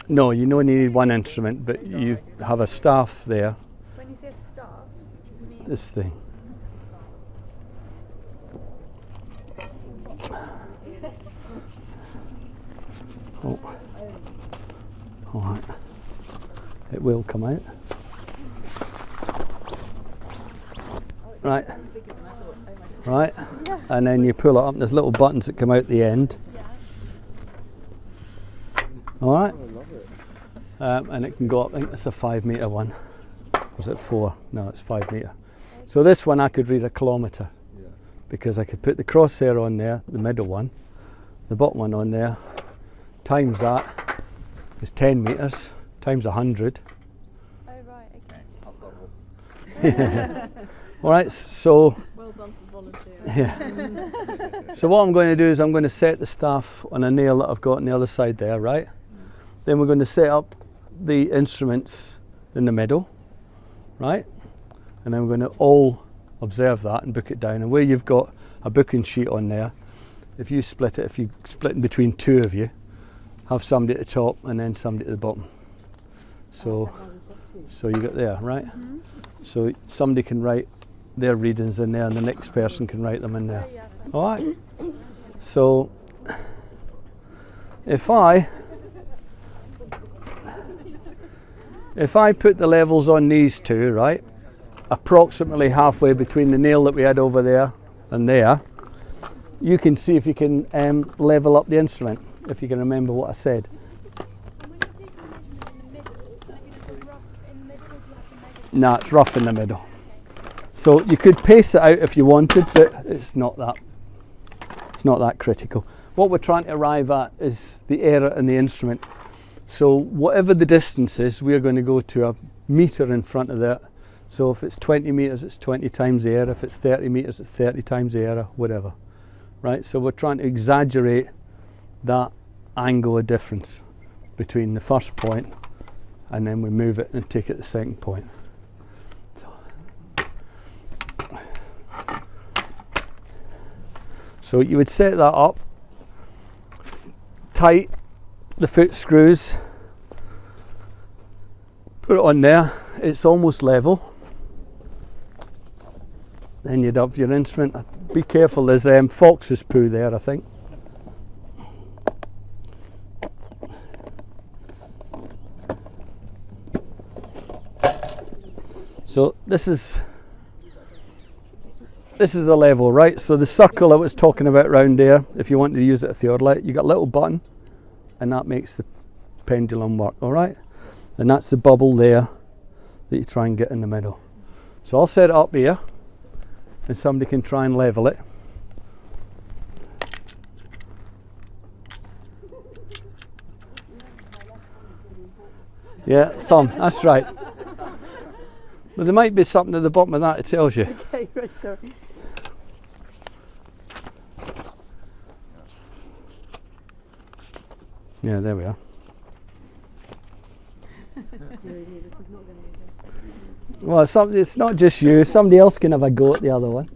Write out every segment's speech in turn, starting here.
No, you don't need one instrument, but you have a staff there. When you say staff, you mean This thing. Oh. All right. It will come out. Right. Right. And then you pull it up, and there's little buttons that come out the end. All right. And it can go up. I think it's a 5 metre one. Was it 4? No, it's 5 metre. So this one I could read a kilometre, because I could put the crosshair on there, the middle one, the bottom one on there, times that is 10 metres, times 100. Oh right, okay. All right, so Well done for volunteering. yeah. So what I'm going to do is I'm going to set the staff on a nail that I've got on the other side there, right? Then we're going to set up the instruments in the middle, right? And then we're going to all observe that and book it down. And where you've got a booking sheet on there, if you split it in between 2 of you, have somebody at the top and then somebody at the bottom. So you got there, right? So somebody can write their readings in there and the next person can write them in there. All right? So if I put the levels on these two, right, approximately halfway between the nail that we had over there and there, you can see if you can level up the instrument, if you can remember what I said. No, it's rough in the middle. So you could pace it out if you wanted, but it's not that critical. What we're trying to arrive at is the error in the instrument. So whatever the distance is, we're going to go to a metre in front of that. So if it's 20 metres, it's 20 times the error. If it's 30 metres, it's 30 times the error, whatever. Right? So we're trying to exaggerate that angle of difference between the first point and then we move it and take it to the second point. So you would set that up, tight the foot screws, put it on there, it's almost level. Then you'd up your instrument. Be careful, there's fox's poo there, I think. So this is the level, right? So the circle I was talking about round there, if you want to use it a theodolite, you got a little button and that makes the pendulum work, all right? And that's the bubble there that you try and get in the middle. So I'll set it up here and somebody can try and level it. Yeah, thumb, that's right. But there might be something at the bottom of that it tells you. Okay, right, sorry. Yeah, there we are. Well, it's not just you, somebody else can have a go at the other one.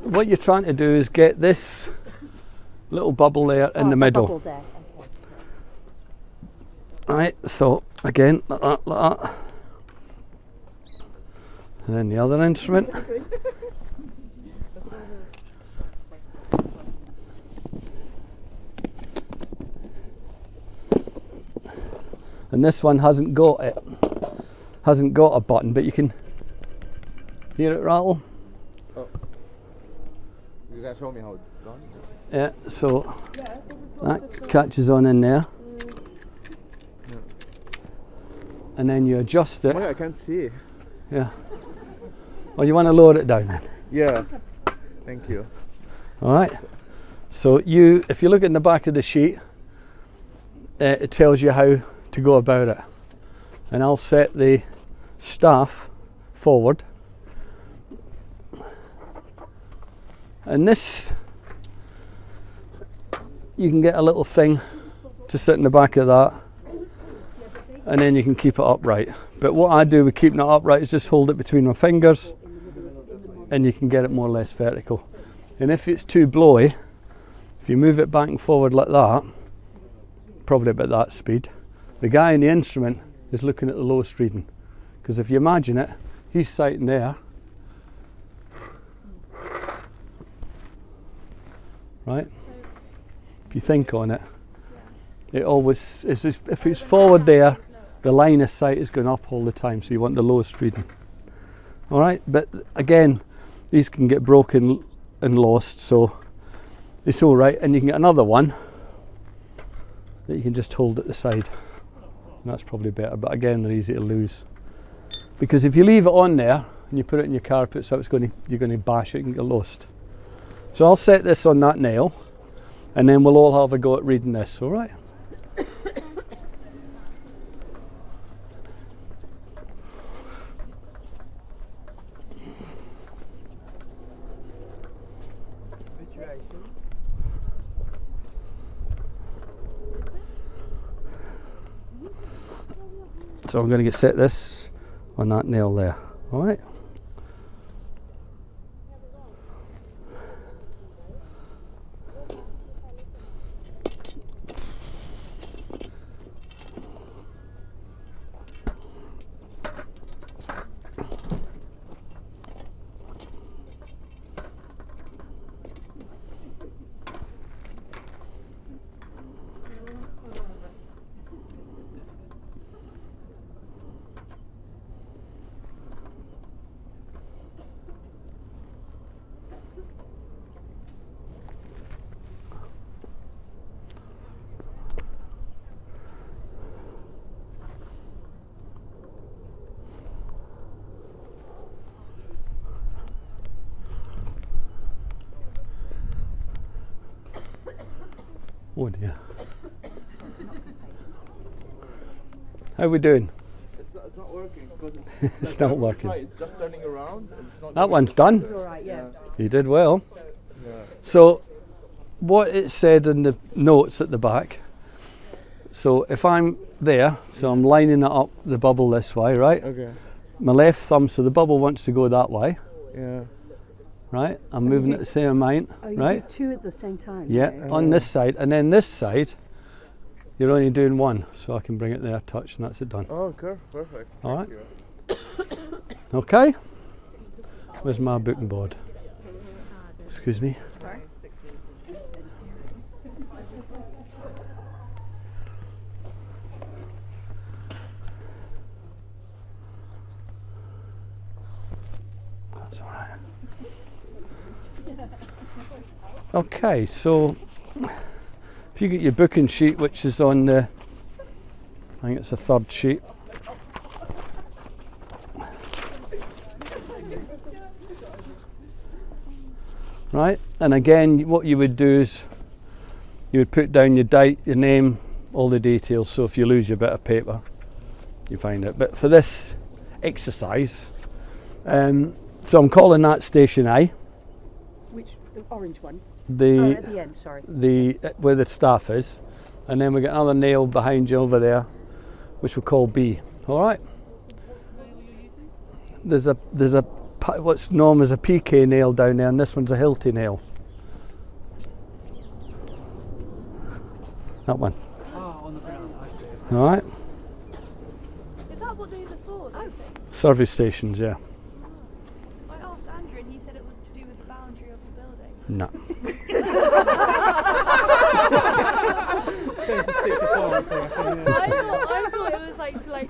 What you're trying to do is get this little bubble there in the middle. There. Okay. Right, so again, like that. And then the other instrument. And this one hasn't got a button, but you can hear it rattle. Oh. You guys show me how it's done? Yeah, so that catches on in there. And then you adjust it. Oh yeah, I can't see. Yeah. Well, you want to lower it down then. Yeah. Thank you. All right. So if you look in the back of the sheet, it tells you how to go about it. And I'll set the staff forward. you can get a little thing to sit in the back of that, and then you can keep it upright. But what I do with keeping it upright is just hold it between my fingers, and you can get it more or less vertical. And if it's too blowy, if you move it back and forward like that, probably about that speed, the guy in the instrument is looking at the lowest reading. Because if you imagine it, he's sighting there, right? If you think on it, it always is. If it's forward there, the line of sight is going up all the time, so you want the lowest reading. All right, but again, these can get broken and lost, so it's all right. And you can get another one that you can just hold at the side, and that's probably better. But again, they're easy to lose, because if you leave it on there and you put it in your carpet, so you're going to bash it and get lost. So I'll set this on that nail, and then we'll all have a go at reading this. All right. So I'm going to set this on that nail there. All right. Oh dear. How are we doing? It's not working because It's not working. It's just turning around. And it's not That one's done. It's all right, yeah. You did well. Yeah. So what it said in the notes at the back, so if I'm there, so I'm lining it up, the bubble this way, right? Okay. My left thumb, so the bubble wants to go that way, Yeah. right? I'm moving at the same amount, Oh, you right? do two at the same time? Yeah, Okay. on this side, and then this side, you're only doing one, so I can bring it there, touch, and that's it done. Oh, okay. Perfect. All right. Thank you. Okay? Where's my booking board? Excuse me. Sorry? That's all right. Okay, so if you get your booking sheet, which is on the, I think it's the third sheet. Right, and again, what you would do is you would put down your date, your name, all the details, so if you lose your bit of paper, you find it. But for this exercise, so I'm calling that station A. Which, the orange one? The At the end, sorry. where the staff is, and then we got another nail behind you over there, which we'll call B. All right. There's a what's known as a PK nail down there, and this one's a Hilti nail. That one. On the ground, I see. All right. Is that what these are for? Those things? Service stations, yeah. I asked Andrew and he said it was to do with the boundary of the building. No. Tend to stick to plants, I reckon, yeah. I thought it was like to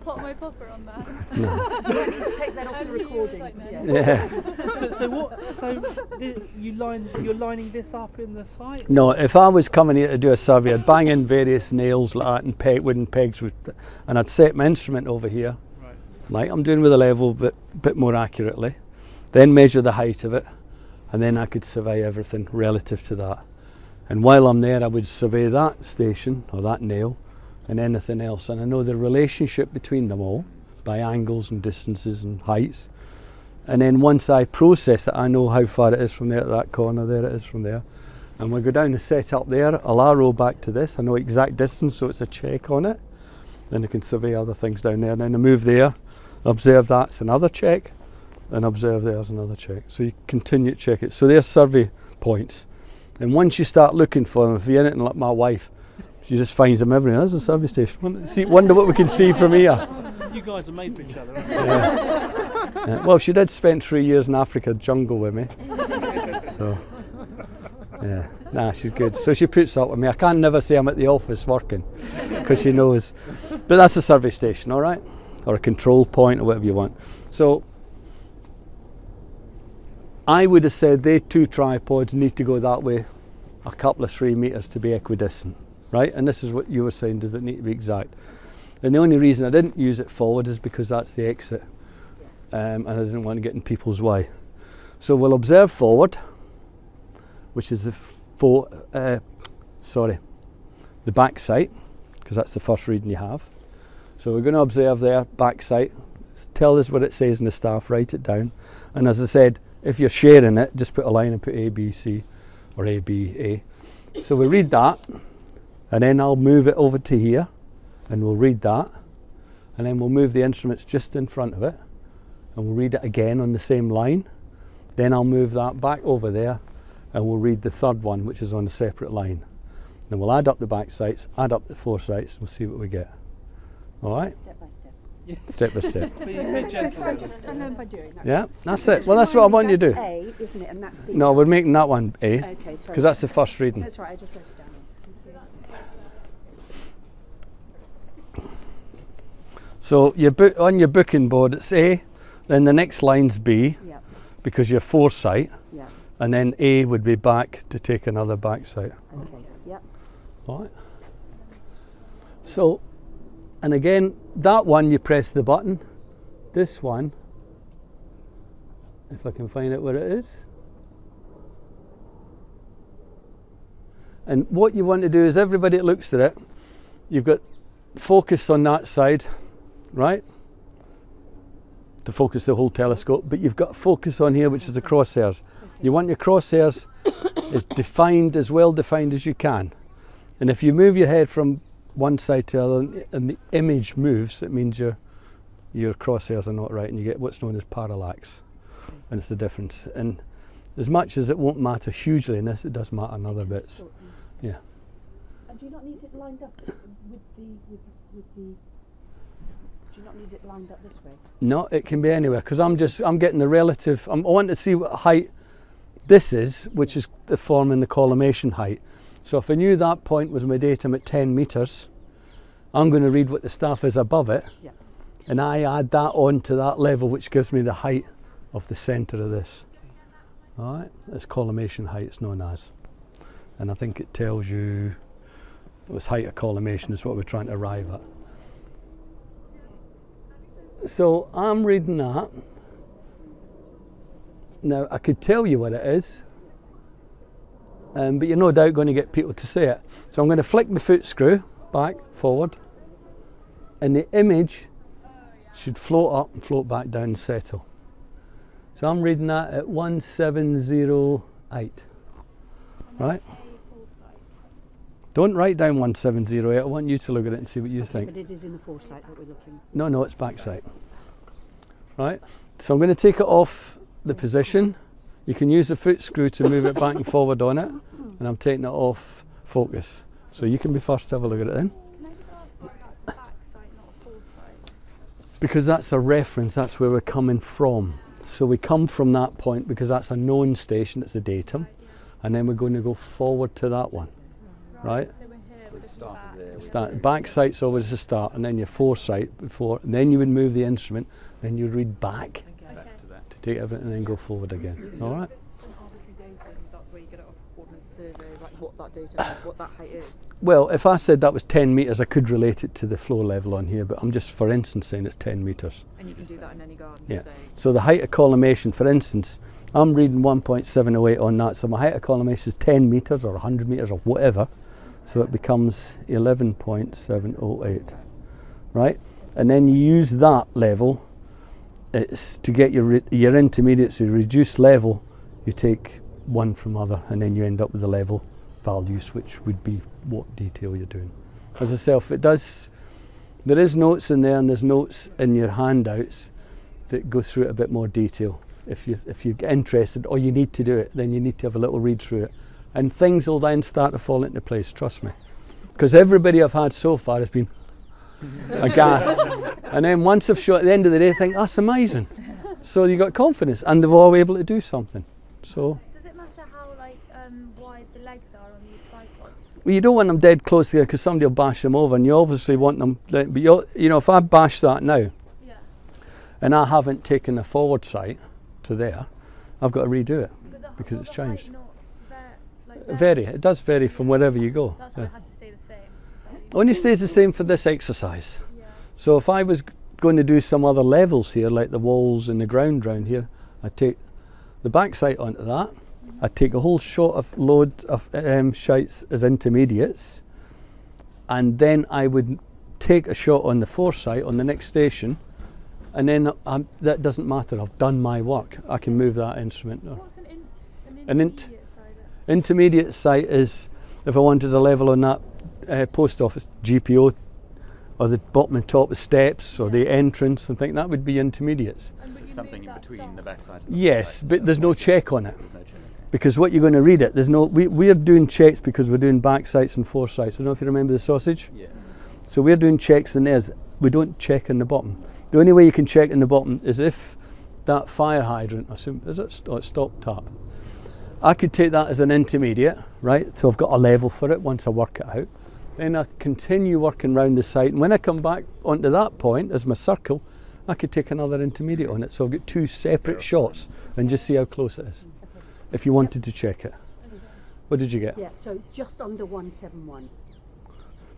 put my popper on that. You need to take that off And the he was recording. like, no. Yeah. You're lining this up in the site? No, if I was coming here to do a survey, I'd bang in various nails like that and wooden pegs, and I'd set my instrument over here, Right. like I'm doing with a level, but a bit more accurately. Then measure the height of it, and then I could survey everything relative to that. And while I'm there, I would survey that station or that nail and anything else, and I know the relationship between them all by angles and distances and heights. And then once I process it, I know how far it is from there to that corner, there it is from there. And we go down and set up there. I'll arrow back to this. I know exact distance, so it's a check on it. Then I can survey other things down there. And then I move there, observe that's another check, and observe there's another check. So you continue to check it. So there's survey points. And once you start looking for them, if you're anything like my wife, she just finds them everywhere. There's a survey station. Wonder what we can see from here. You guys are made for each other, aren't you? Yeah. Well, she did spend 3 years in Africa jungle with me. So, yeah. Nah, she's good. So she puts up with me. I can't never say I'm at the office working, because she knows. But that's a survey station, all right? Or a control point, or whatever you want. So, I would have said they 2 tripods need to go that way a couple of 3 meters to be equidistant, right? And this is what you were saying, does it need to be exact? And the only reason I didn't use it forward is because that's the exit, and I didn't want to get in people's way. So we'll observe forward, which is the back sight, because that's the first reading you have. So we're going to observe there, back sight. Tell us what it says in the staff, write it down. And as I said, if you're sharing it, just put a line and put A, B, C, or A, B, A. So we read that, and then I'll move it over to here, and we'll read that, and then we'll move the instruments just in front of it, and we'll read it again on the same line. Then I'll move that back over there, and we'll read the third one, which is on a separate line. Then we'll add up the back sights, add up the foresights, and we'll see what we get. All right? Step by step. Step by step. Be gentle. So just I learn by doing that. Yeah, that's it. Well, that's what I want you to do. That's A, isn't it? And that's B. No, we're making that one A, Okay, sorry. because that's the first reading. That's right, I just wrote it down. So on your booking board it's A, then the next line's B, Yeah, because you're foresight, yeah. and then A would be back to take another back sight. Okay, yeah. All right. So, and again, that one you press the button. This one, if I can find out where it is. And what you want to do is everybody that looks at it, you've got focus on that side, right? To focus the whole telescope, but you've got focus on here, which is the crosshairs. You want your crosshairs as defined, as well defined as you can. And if you move your head from one side to the other and the image moves, it means your crosshairs are not right, and you get what's known as parallax. And it's the difference. And as much as it won't matter hugely in this, it does matter in other bits. Yeah. And do you not need it lined up with the do you not need it lined up this way? No, it can be anywhere, because I'm getting the relative. I want to see what height this is, which is the forming the collimation height. So if I knew that point was my datum at 10 meters, I'm going to read what the staff is above it, Yeah. and I add that on to that level, which gives me the height of the centre of this. All right, it's collimation height, it's known as, and I think it tells you it was height of collimation is what we're trying to arrive at. So I'm reading that. Now I could tell you what it is, but you're no doubt going to get people to say it. So I'm going to flick my foot screw back, forward, and the image should float up and float back down and settle. So I'm reading that at 1708, right? Don't write down 1708, I want you to look at it and see what you think. But it is in the foresight that we're looking. No, it's back sight. Right, so I'm going to take it off the position. You can use the foot screw to move it back and forward on it, and I'm taking it off focus. So you can be first to have a look at it then. Can I just ask why that's back sight, not a foresight? Because that's a reference, that's where we're coming from. So we come from that point because that's a known station, it's the datum, and then we're going to go forward to that one, right? So we're here, we're looking back. Back sight's always the start, and then your foresight before, and then you would move the instrument, then you'd read back to take everything and then go forward again. All right? Arbitrary data, that's where you get it off Ordnance Survey, like what that data, what that height is. Well, if I said that was 10 metres, I could relate it to the flow level on here, but I'm just, for instance, saying it's 10 metres. And you can do that in any garden. Yeah. So So the height of collimation, for instance, I'm reading 1.708 on that, so my height of collimation is 10 metres or 100 metres or whatever, so it becomes 11.708, right? And then you use that level, it's to get your intermediate, so reduced level, you take one from other, and then you end up with the level values, which would be what detail you're doing. As I say, if it does, there is notes in there, and there's notes in your handouts that go through it a bit more detail. If you get interested or you need to do it, then you need to have a little read through it, and things will then start to fall into place, trust me. Because everybody I've had so far has been aghast. And then once I've shown at the end of the day, I think, that's amazing. So you got confidence, and they're all able to do something. So Does it matter how wide the legs are on these tripods? well, you don't want them dead close together because somebody will bash them over, and you obviously want them, but you know, if I bash that now, Yeah. and I haven't taken the forward sight to there, I've got to redo it But the- because will it's the height changed. not It does vary from wherever you go. That's Yeah. why it has to stay the same. Only stays the same for this exercise. Yeah. So if I was going to do some other levels here, like the walls and the ground round here, I'd take the back sight onto that. I'd take a whole shot of load of shites as intermediates, and then I would take a shot on the foresight on the next station, and then that doesn't matter. I've done my work. I can move that instrument. What's an An intermediate side? Intermediate sight is if I wanted a level on that post office GPO, or the bottom and top of steps, or the entrance and things, that would be intermediates. And would you Something move in that between stop? the backside. And the Yes, foresight. but there's no check on it. No check. Because what you're going to read it, there's no, we're doing checks because we're doing back sights and foresights. I don't know if you remember the sausage. Yeah. So we're doing checks in theirs. We don't check in the bottom. The only way you can check in the bottom is if that fire hydrant, it's stop tap. I could take that as an intermediate, right? So I've got a level for it once I work it out. Then I continue working round the site, and when I come back onto that point as my circle, I could take another intermediate on it. So I've got two separate shots and just see how close it is. If you wanted to check it. What did you get? Yeah, so just under 171.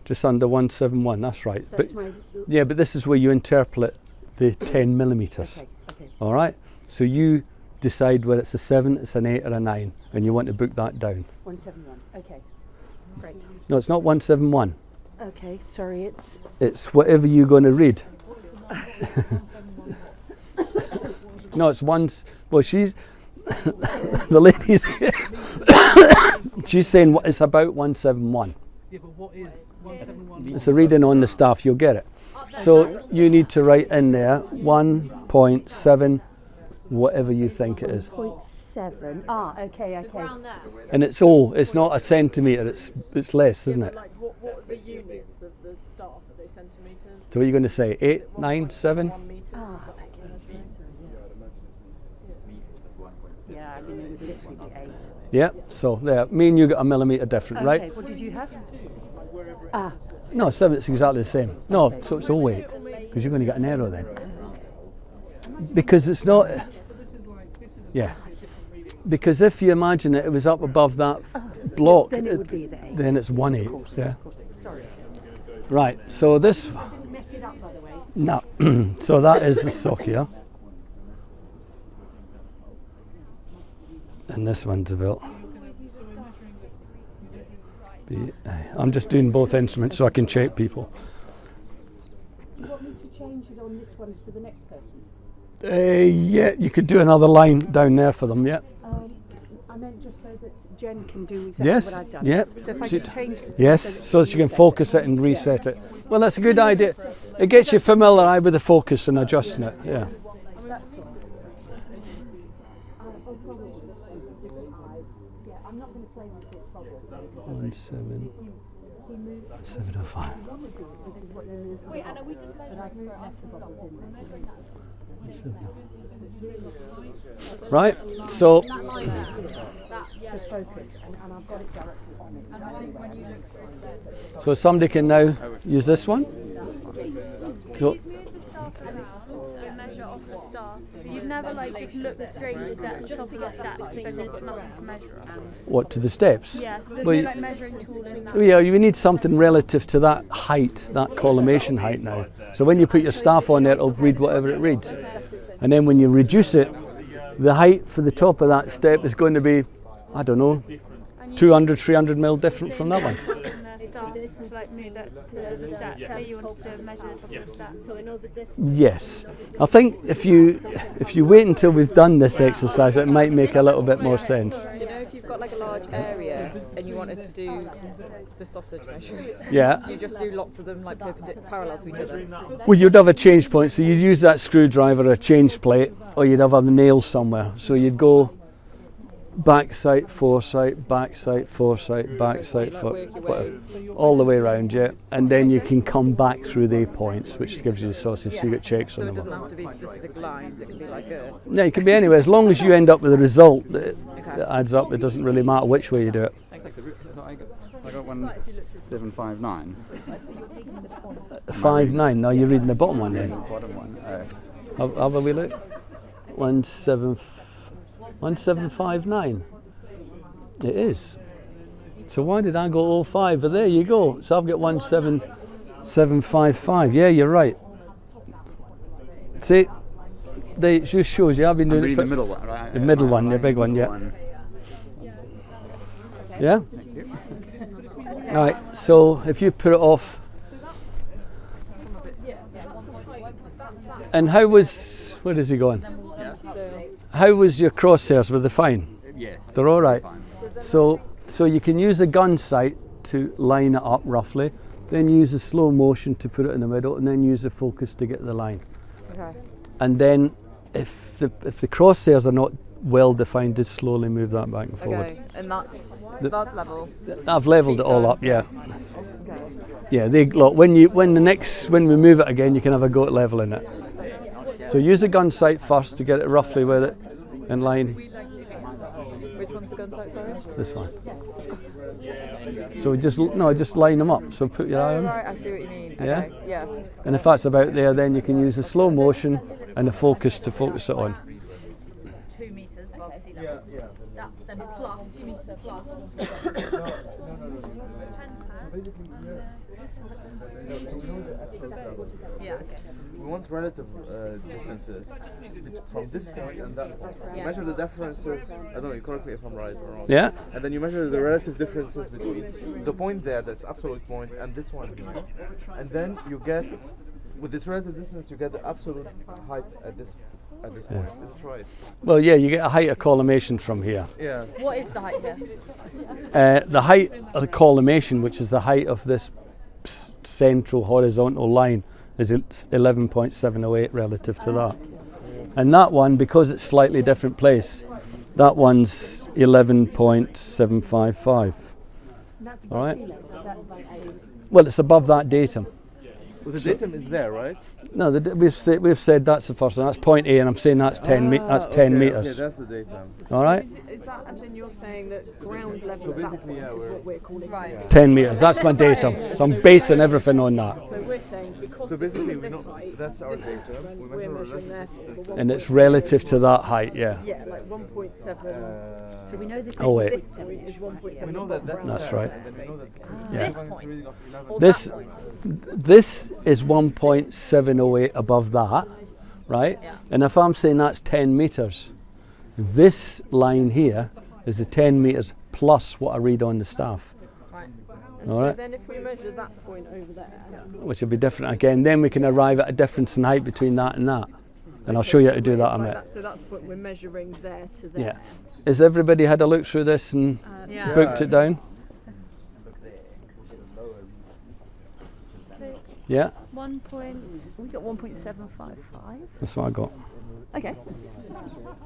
Just under 171, that's right. That's But my yeah, but this is where you interpolate the 10 millimeters. okay. All right. So you decide whether it's a 7, it's an 8, or a 9, and you want to book that down. 171. Okay. Great. No, it's not 171. Okay, sorry, It's whatever you're going to read. No, it's once. Well, she's the lady's. She's saying it's about 171. Yeah, but what is 171? It's a reading on the staff. You'll get it. So you need to write in there 1.7, whatever you think it is. 0.7. Ah, okay. And it's all. It's not a centimetre. It's less, isn't it? Like what are the units of the staff? Are they centimetres? So what are you going to say? 8, 9, 7? 1 metre? Ah, okay. Yeah, I mean, it would literally be 8. Yeah. So there. Me and you got a millimetre different, Okay, right? what did you have? Ah, No, 7. It's exactly the same. No, so it's all 8 because you're going to get an error then. Because it's not. Yeah. Because if you imagine it was up above that block, then it would be the 8. then it's 1/8. Yeah. Of course. Sorry. Right. So this. Didn't mess it up, by the way. No. So that is the sock here. And this one's about. I'm just doing both instruments so I can check people. Do you want me to change it on this one for the next person? Yeah, you could do another line down there for them. Yeah. I meant just so that Jen can do exactly Yes. what I've done. Yeah. So if I She- just change the Yes, so she can focus it and reset it. Well, that's a good idea. It gets you familiar with the focus and adjusting it. Yeah. That's all. Yeah, I'm not going to play with this bubble. 705. Wait, Anna, we just measured Right. So To focus, and I've got it directly on it. so somebody can now use this one. So You've moved the staff around and measure off the staff. So you'd never just look straight at the top of the stack because there's nothing to measure on. what to the steps? Yeah, there's Well, no measuring tool in that. Well, yeah, you need something relative to that height, that collimation height now. So when you put your staff on there, it'll read whatever it reads. And then when you reduce it, the height for the top of that step is going to be, I don't know, 200, 300 mil different from that one. In their staff. to like move it to the stack. Say you wanted to measure the top of the stack. So I know the distance. Yes. I think if you wait until we've done this exercise, it might make a little bit more sense. Do you know if you've got like a large area and you wanted to do the sausage measure? Yeah. Do you just do lots of them like parallel to each other? Well, you'd have a change point, so you'd use that screwdriver or a change plate, or you'd have other nails somewhere. So you'd go back sight, foresight, back sight, foresight, back sight, all the way around, yeah. And then you can come back through the points, which gives you the sausage, so you get checks So on it them. doesn't have to be specific lines, it can be like a... Yeah, it can be anywhere, as long as you end up with a result that adds up. It doesn't really matter which way you do it. So I got 1759. 5-9. Now you're reading the bottom one then. Bottom one. Have a wee look. 1759. It is. So why did I go 05? But there you go. So I've got 17755. Yeah, you're right. See, it just shows you. I've been doing it for the middle one, right? the middle one, the big one, yeah. Yeah. All right. So if you put it off. And how was? Where is he going? How was your crosshairs? Were they fine? Yes. They're all right. Fine. So you can use the gun sight to line it up roughly, then use the slow motion to put it in the middle, and then use the focus to get the line. Okay. And then if the crosshairs are not well defined, just slowly move that back and forward. Okay, and that's level. I've leveled it all up, yeah. Okay. Yeah, look, when we move it again, you can have a go at leveling it. So use the gun sight first to get it roughly with it in line. Which one's the gun sight, sorry? This one. So just line them up. So put your eye on. Right, I see what you mean. Okay. Yeah? Yeah. And if that's about there, then you can use the slow motion and the focus to focus it on. 2 meters above sea level. That's then plus 2 meters plus. Yeah, okay. We want relative distances from this point and that point. Yeah. Measure the differences. I don't know, you correct me if I'm right or wrong. Yeah. And then you measure the relative differences between the point there, that's absolute point, and this one here. And then you get, with this relative distance, you get the absolute height at this point. Is this right? Well, yeah, you get a height of collimation from here. Yeah. What is the height here? The height of the collimation, which is the height of this central horizontal line, is 11.708 relative to that. And that one, because it's slightly different place, that one's 11.755. All right. Well, it's above that datum. Well, the datum is there, right? No, we've said that's the first one. That's point A, and I'm saying that's 10 meters. meters. Okay, that's the datum. All right. Is that as in you're saying that ground level So at that basically, point yeah, is we're- what we're calling Right. 10 meters. That's my datum. So I'm basing everything on that. So we're saying because So basically, we this know height, that's our this datum. height, We we're measure measuring relative therefore distances. And it's relative to that height, yeah. Yeah, like 1.7. So we know this Oh, wait. This point is 1.7. We know that that's That's there, right. and then we know that Yeah. This point. reading of 11. This is 1.708 above that, right? Yeah. And if I'm saying that's 10 meters, this line here is the 10 meters plus what I read on the staff, Right. all So right? then if we measure that point over there, Which will be different again. Then we can arrive at a difference in height between that and that. And I'll show you how to do that in a like minute. so that's what we're measuring there to there. Yeah. Has everybody had a look through this and Yeah. booked it down? Yeah, We got 1.755. that's what I got. Okay.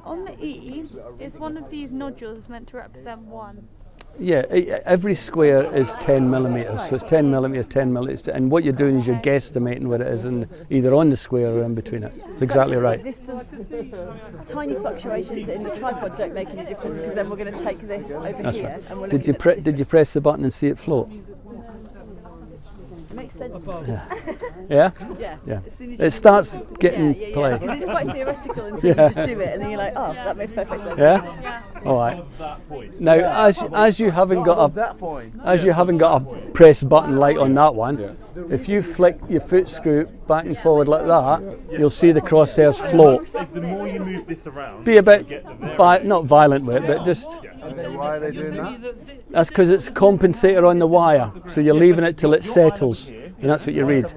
On the E, is one of these nodules meant to represent 1? Yeah, every square is 10 millimeters, so it's 10 millimeters, 10 millimeters, and what you're doing is you're guesstimating what it is, either on the square or in between it. That's exactly right. This does, tiny fluctuations in the tripod don't make any difference because then we're going to take this over That's here right. and we're Did you looking at did you press the button and see it float? It makes sense. Yeah. Yeah. Yeah. As soon as It you- starts getting yeah. play. Because it's quite theoretical until Yeah. you just do it and then you're like, oh, that makes perfect sense. Yeah. Yeah. All right. Now, as you haven't got At a that point. as you haven't got a press button like on that one, if you flick your foot screw back and forward like that, you'll see the crosshairs float. The more you move this around, Be a bit you get the not violent with it, but just So why are they doing that? That's because it's compensator on the wire, so you're leaving it till it settles, and that's what you read.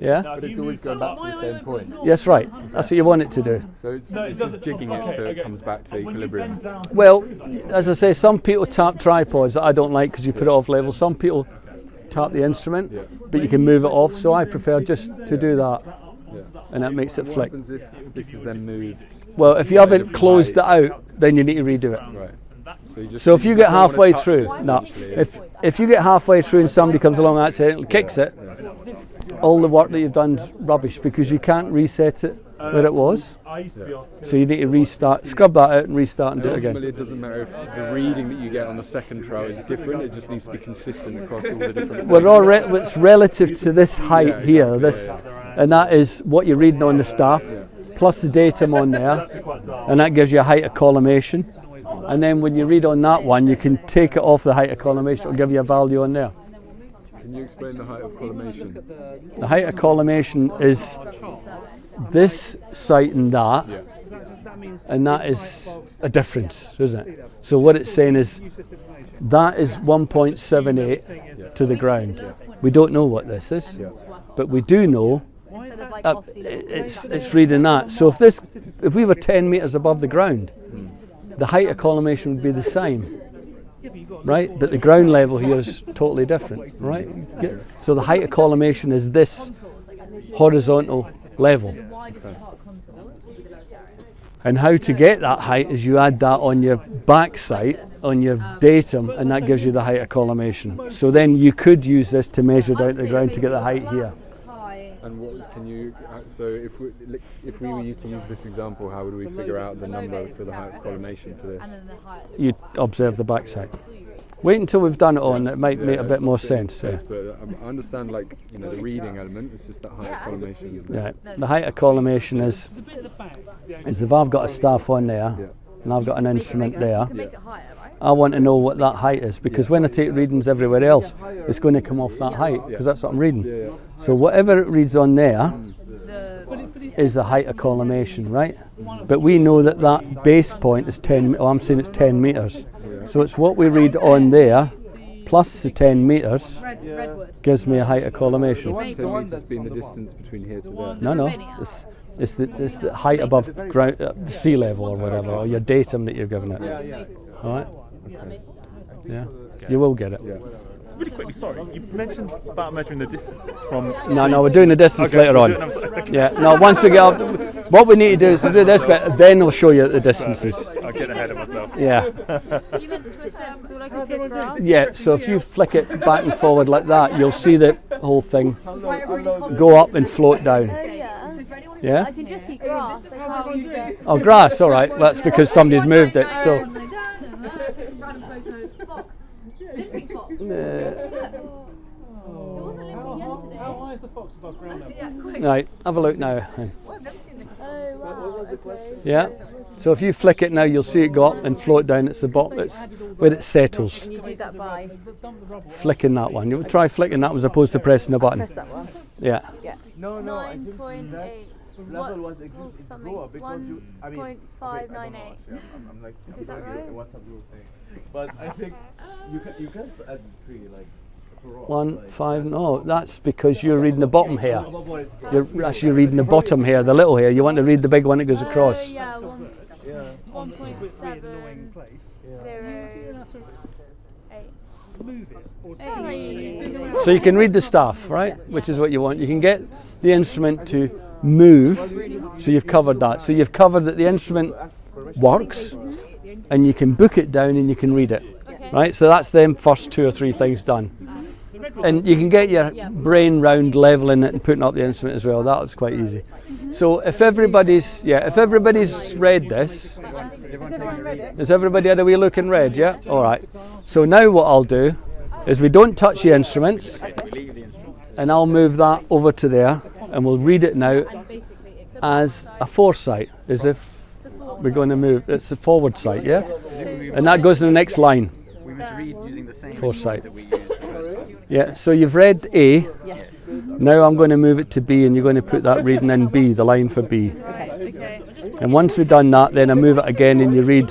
Yeah? But it's always going back to the same point. Yes, right. That's what you want it to do. So it's just jigging it so it comes back to equilibrium. Well, as I say, some people tap tripods that I don't like because you put it off level. Some people tap the instrument, but you can move it off, so I prefer just to do that, and that makes it What flick. happens if this is then moved? Well, if you haven't closed it out, then you need to redo it. Right. So if you get just don't wanna halfway touch through, this, no, essentially. if you get halfway through and somebody comes along and accidentally kicks it, all the work that you've done is rubbish because you can't reset it where it was. So you need to restart, scrub that out and restart and do it Ultimately, again. it doesn't matter if the reading that you get on the second throw is different. It just needs to be consistent across all the different. We're all it's relative to this height here, and that is what you're reading on the staff, plus the datum on there, and that gives you a height of collimation. And then when you read on that one, you can take it off the height of collimation, it'll give you a value on there. Can you explain the height of collimation? The height of collimation is this site and that, and that is a difference, isn't it? So what it's saying is that is 1.78 to the ground. We don't know what this is, but we do know it's reading that. So if we were 10 metres above the ground, the height of collimation would be the same, right? But the ground level here is totally different, right? So the height of collimation is this horizontal level. And how to get that height is you add that on your back sight, on your datum, and that gives you the height of collimation. So then you could use this to measure down to the ground to get the height here. And what can you? So if we were you to use this example, how would we figure out the number for the height of collimation for this? You observe the backside. Wait until we've done it all, and it might make a bit more sense. Yes, but I understand, like, you know, the reading element. It's just that height of collimation. Isn't it? Yeah, the height of collimation is if I've got a staff on there and I've got an instrument there, I want to know what that height is, because when I take readings everywhere else, it's going to come off that height because that's what I'm reading. So whatever it reads on there is the height of collimation, right? But we know that that base point is 10. I'm saying it's 10 metres. So it's what we read on there plus the 10 metres gives me a height of collimation. 10 metres being the distance between here to there. No, it's the height above ground, sea level or whatever, or your datum that you've given it. All right. Yeah, you will get it. Really quickly, sorry, you mentioned about measuring the distances from... No, we're doing the distance later on. Yeah, no, once we get up, what we need to do is to do this bit, then we'll show you the distances. I'll get ahead of myself. Yeah. You meant to twist it, so like it says grass. Yeah, so if you flick it back and forward like that, you'll see the whole thing go up and float down. Yeah? I can just see grass. I can't use it. Oh, grass, all right. That's because somebody's moved it. So. How high is the fox above ground level? Right, have a look now. Oh, wow. Okay. Yeah. So if you flick it now, you'll see it go up and float down. It's the bottom. It's where it settles. And you do that by Flicking that one. You would try flicking that as opposed to pressing the button. press that one. Yeah. No, I think 9.8. level was exists lower because you. I mean, okay, I don't know 1.598. much, yeah. I'm like, Is that right? what's up your thing? But I think you can add 3 like. 1, 5. No, that's because you're reading the bottom here. You're actually reading the bottom here, the little here. You want to read the big one that goes across. Yeah, 1.7. 0.8. So you can read the staff, right? Which is what you want. You can get the instrument to move. So you've covered that. So you've covered that the instrument works, and you can book it down and you can read it. Right? So that's them first 2 or 3 things done. And you can get your brain round leveling it and putting up the instrument as well. That was quite easy. So if everybody's read this, is everybody had a wee look and read? Yeah. All right. So now what I'll do is we don't touch the instruments, and I'll move that over to there, and we'll read it now as a foresight, as if we're going to move. It's a forward sight, yeah. And that goes to the next line. We must read using the same Foresight. that we used the first time. Yeah, so you've read A. Yes. Now I'm going to move it to B, and you're going to put that reading in B, the line for B. Okay. And once we've done that, then I move it again, and you read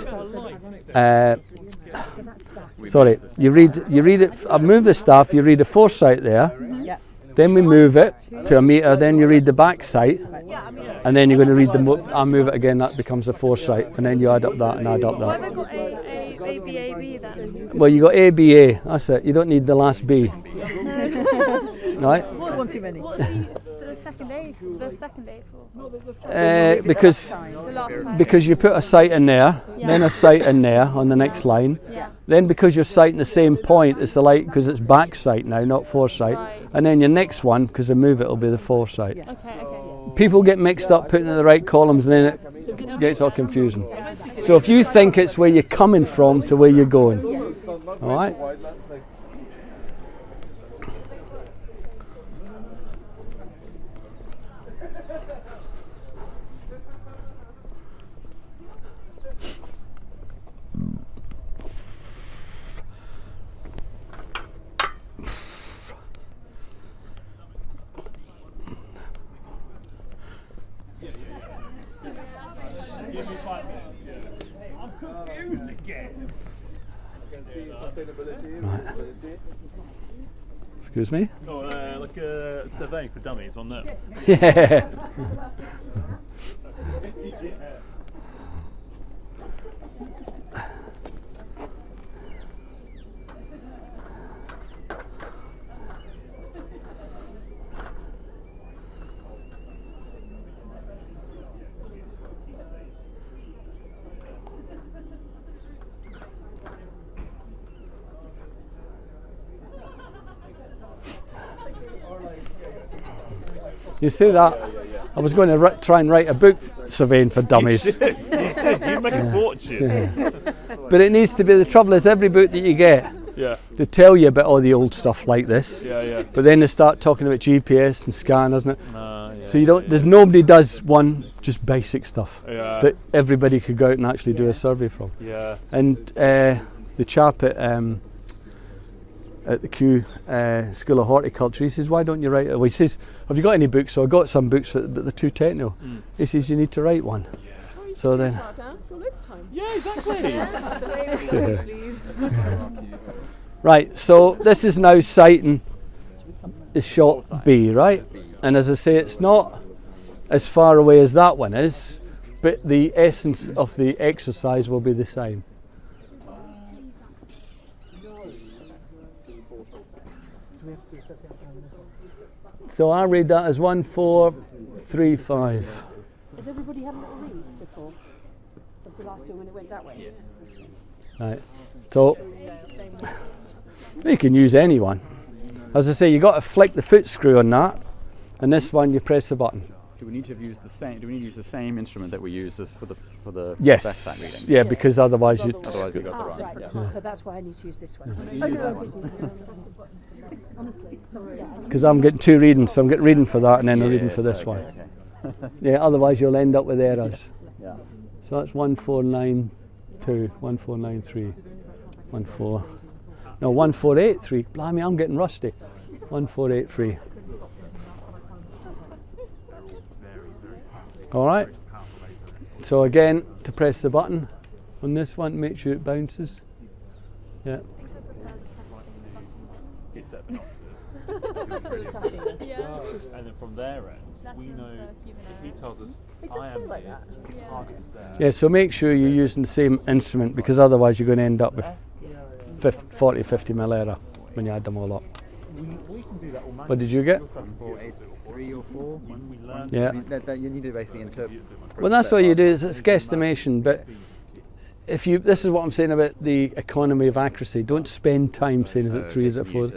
sorry, you read it. I move the staff. You read the foresight there. Yeah. Then we move it to a meter. Then you read the back sight, and then you're going to read the. I move it again. That becomes the foresight, and then you add up that and add up Why have I that. got ABAB then? Well, you got ABA. That's it. You don't need the last B. Right? One too many. What's the second A? The second A for? Because The last time. because you put a sight in there, then a sight in there on the next line. Yeah. Then because you're sighting the same point, it's the light because it's back sight now, not foresight. Right. And then your next one, because I move it, will be the foresight. Okay. People get mixed up putting in the right columns, and then it gets all confusing. So if you think it's where you're coming from to where you're going, all right. Excuse me? Oh, like a survey for dummies on that. Yeah. You see that? I was going to try and write a book surveying for dummies. You should. You'd make a fortune. But it needs to be, the trouble is every book that you get, Yeah. they tell you about all the old stuff like this. Yeah. But then they start talking about GPS and scan, doesn't it? Yeah, So you don't, there's nobody does one just basic stuff Yeah. that everybody could go out and actually do a survey from. Yeah. And the chap at the Kew School of Horticulture, he says, why don't you write it? Well, he says, have you got any books? So I got some books, but they're too technical. He says, you need to write one. So then, Yeah, exactly. Please. right, so this is now sighting the shot B, right? And as I say, it's not as far away as that one is, but the essence of the exercise will be the same. So I read that as 1435. Has everybody had a little read before? Of the last one when it went that way? Right. So you can use any one. As I say, you got to flick the foot screw on that, and this one you press the button. Do we need to use the same? Do we need to use the same instrument that we use as for the Yes. backside reading? Yeah, because otherwise you. Otherwise, you got the wrong. Right. So that's why I need to use this one. You use that one. Honestly, sorry. Because I'm getting two readings, so I'm getting reading for that and then a reading for this okay, one. okay. Yeah, otherwise you'll end up with errors. Yeah. So that's 1492, 1493, 14. No, 1483. Blimey, I'm getting rusty. 1483. All right. So again, to press the button on this one, make sure it bounces. Yeah. It's set binoculars. Yeah. And then from their end, we know if he tells us I am here, the target is there. Yeah, so make sure you're using the same instrument, because otherwise you're going to end up with 40, 50 mil error when you add them all up. We can do that automatically. What did you get? 483 or 4. When we learn Yeah. That you need to basically interpret. Well, that's what you do, is it's guesstimation, but if you, this is what I'm saying about the economy of accuracy. Don't spend time saying is it 3, is it 4?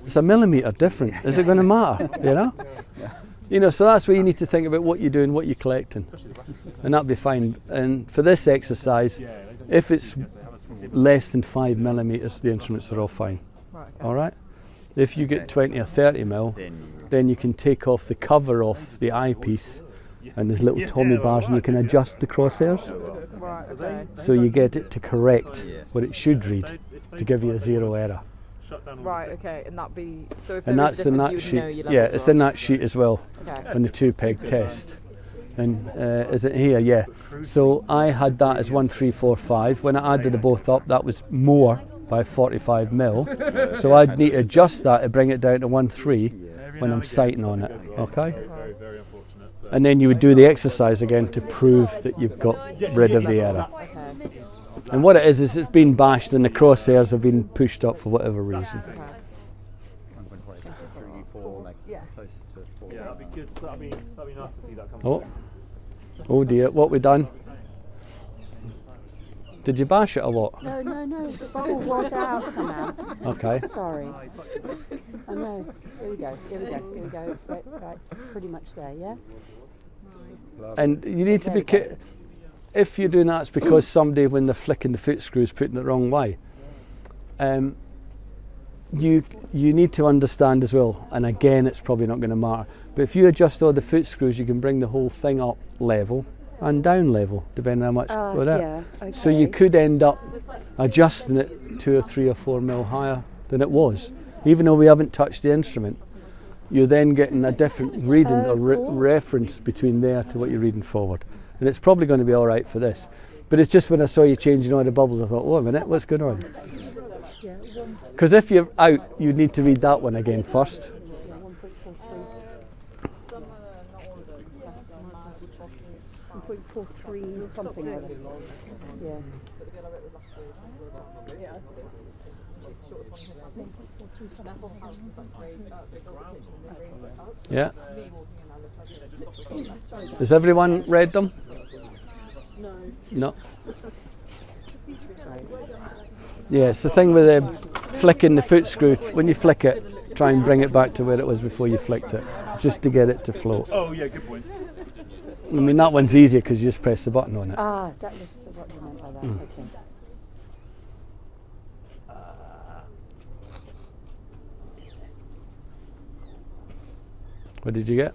It's a millimetre different. Is it going to matter? You know? You know, so that's where you need to think about what you're doing, what you're collecting, and that'll be fine. And for this exercise, if it's less than 5 millimetres, the instruments are all fine. Right, okay. All right. If you get 20 or 30 mil, then you can take off the cover off the eyepiece, and there's little Tommy bars, and you can adjust the crosshairs, Right, okay. so you get it to correct what it should read to give you a 0 error. Right, okay. And that be so if And there is that's a in difference, that you would know sheet. your level Yeah, as it's well. in that sheet as well Okay. on the 2-peg test. And is it here? Yeah. So I had that as 1345. When I added the both up, that was more by 45 mil. So I'd need to adjust that to bring it down to 13 when I'm sighting on it. Okay. Very, very unfortunate. And then you would do the exercise again to prove that you've got rid of the error. And what it is it's been bashed and the crosshairs have been pushed up for whatever reason. Yeah, that'd be good. That'd be nice to see that come. Oh dear, what we done? Did you bash it or what? No, the bubble was out somehow. Okay. Sorry. I know. Here we go. Right, pretty much there, yeah? And you need to be if you're doing that, it's because somebody, when they're flicking the foot screw, is putting it the wrong way. You need to understand as well, and again it's probably not going to matter, but if you adjust all the foot screws, you can bring the whole thing up level and down level, depending on how much with that. Yeah, okay. So you could end up adjusting it 2 or 3 or 4 mil higher than it was, even though we haven't touched the instrument. You're then getting a different reading or reference between there to what you're reading forward, and it's probably going to be all right for this. But it's just when I saw you changing all the bubbles, I thought, oh a minute, what's going on? Because if you're out, you need to read that one again first. 1.43 something like that. Yeah. Yeah. Has everyone read them? No. Yeah, it's the thing with flicking the foot screw. When you flick it, try and bring it back to where it was before you flicked it, just to get it to float. Oh yeah, good point. I mean, that one's easier because you just press the button on it. Ah, that was what you meant by that. Okay. What did you get?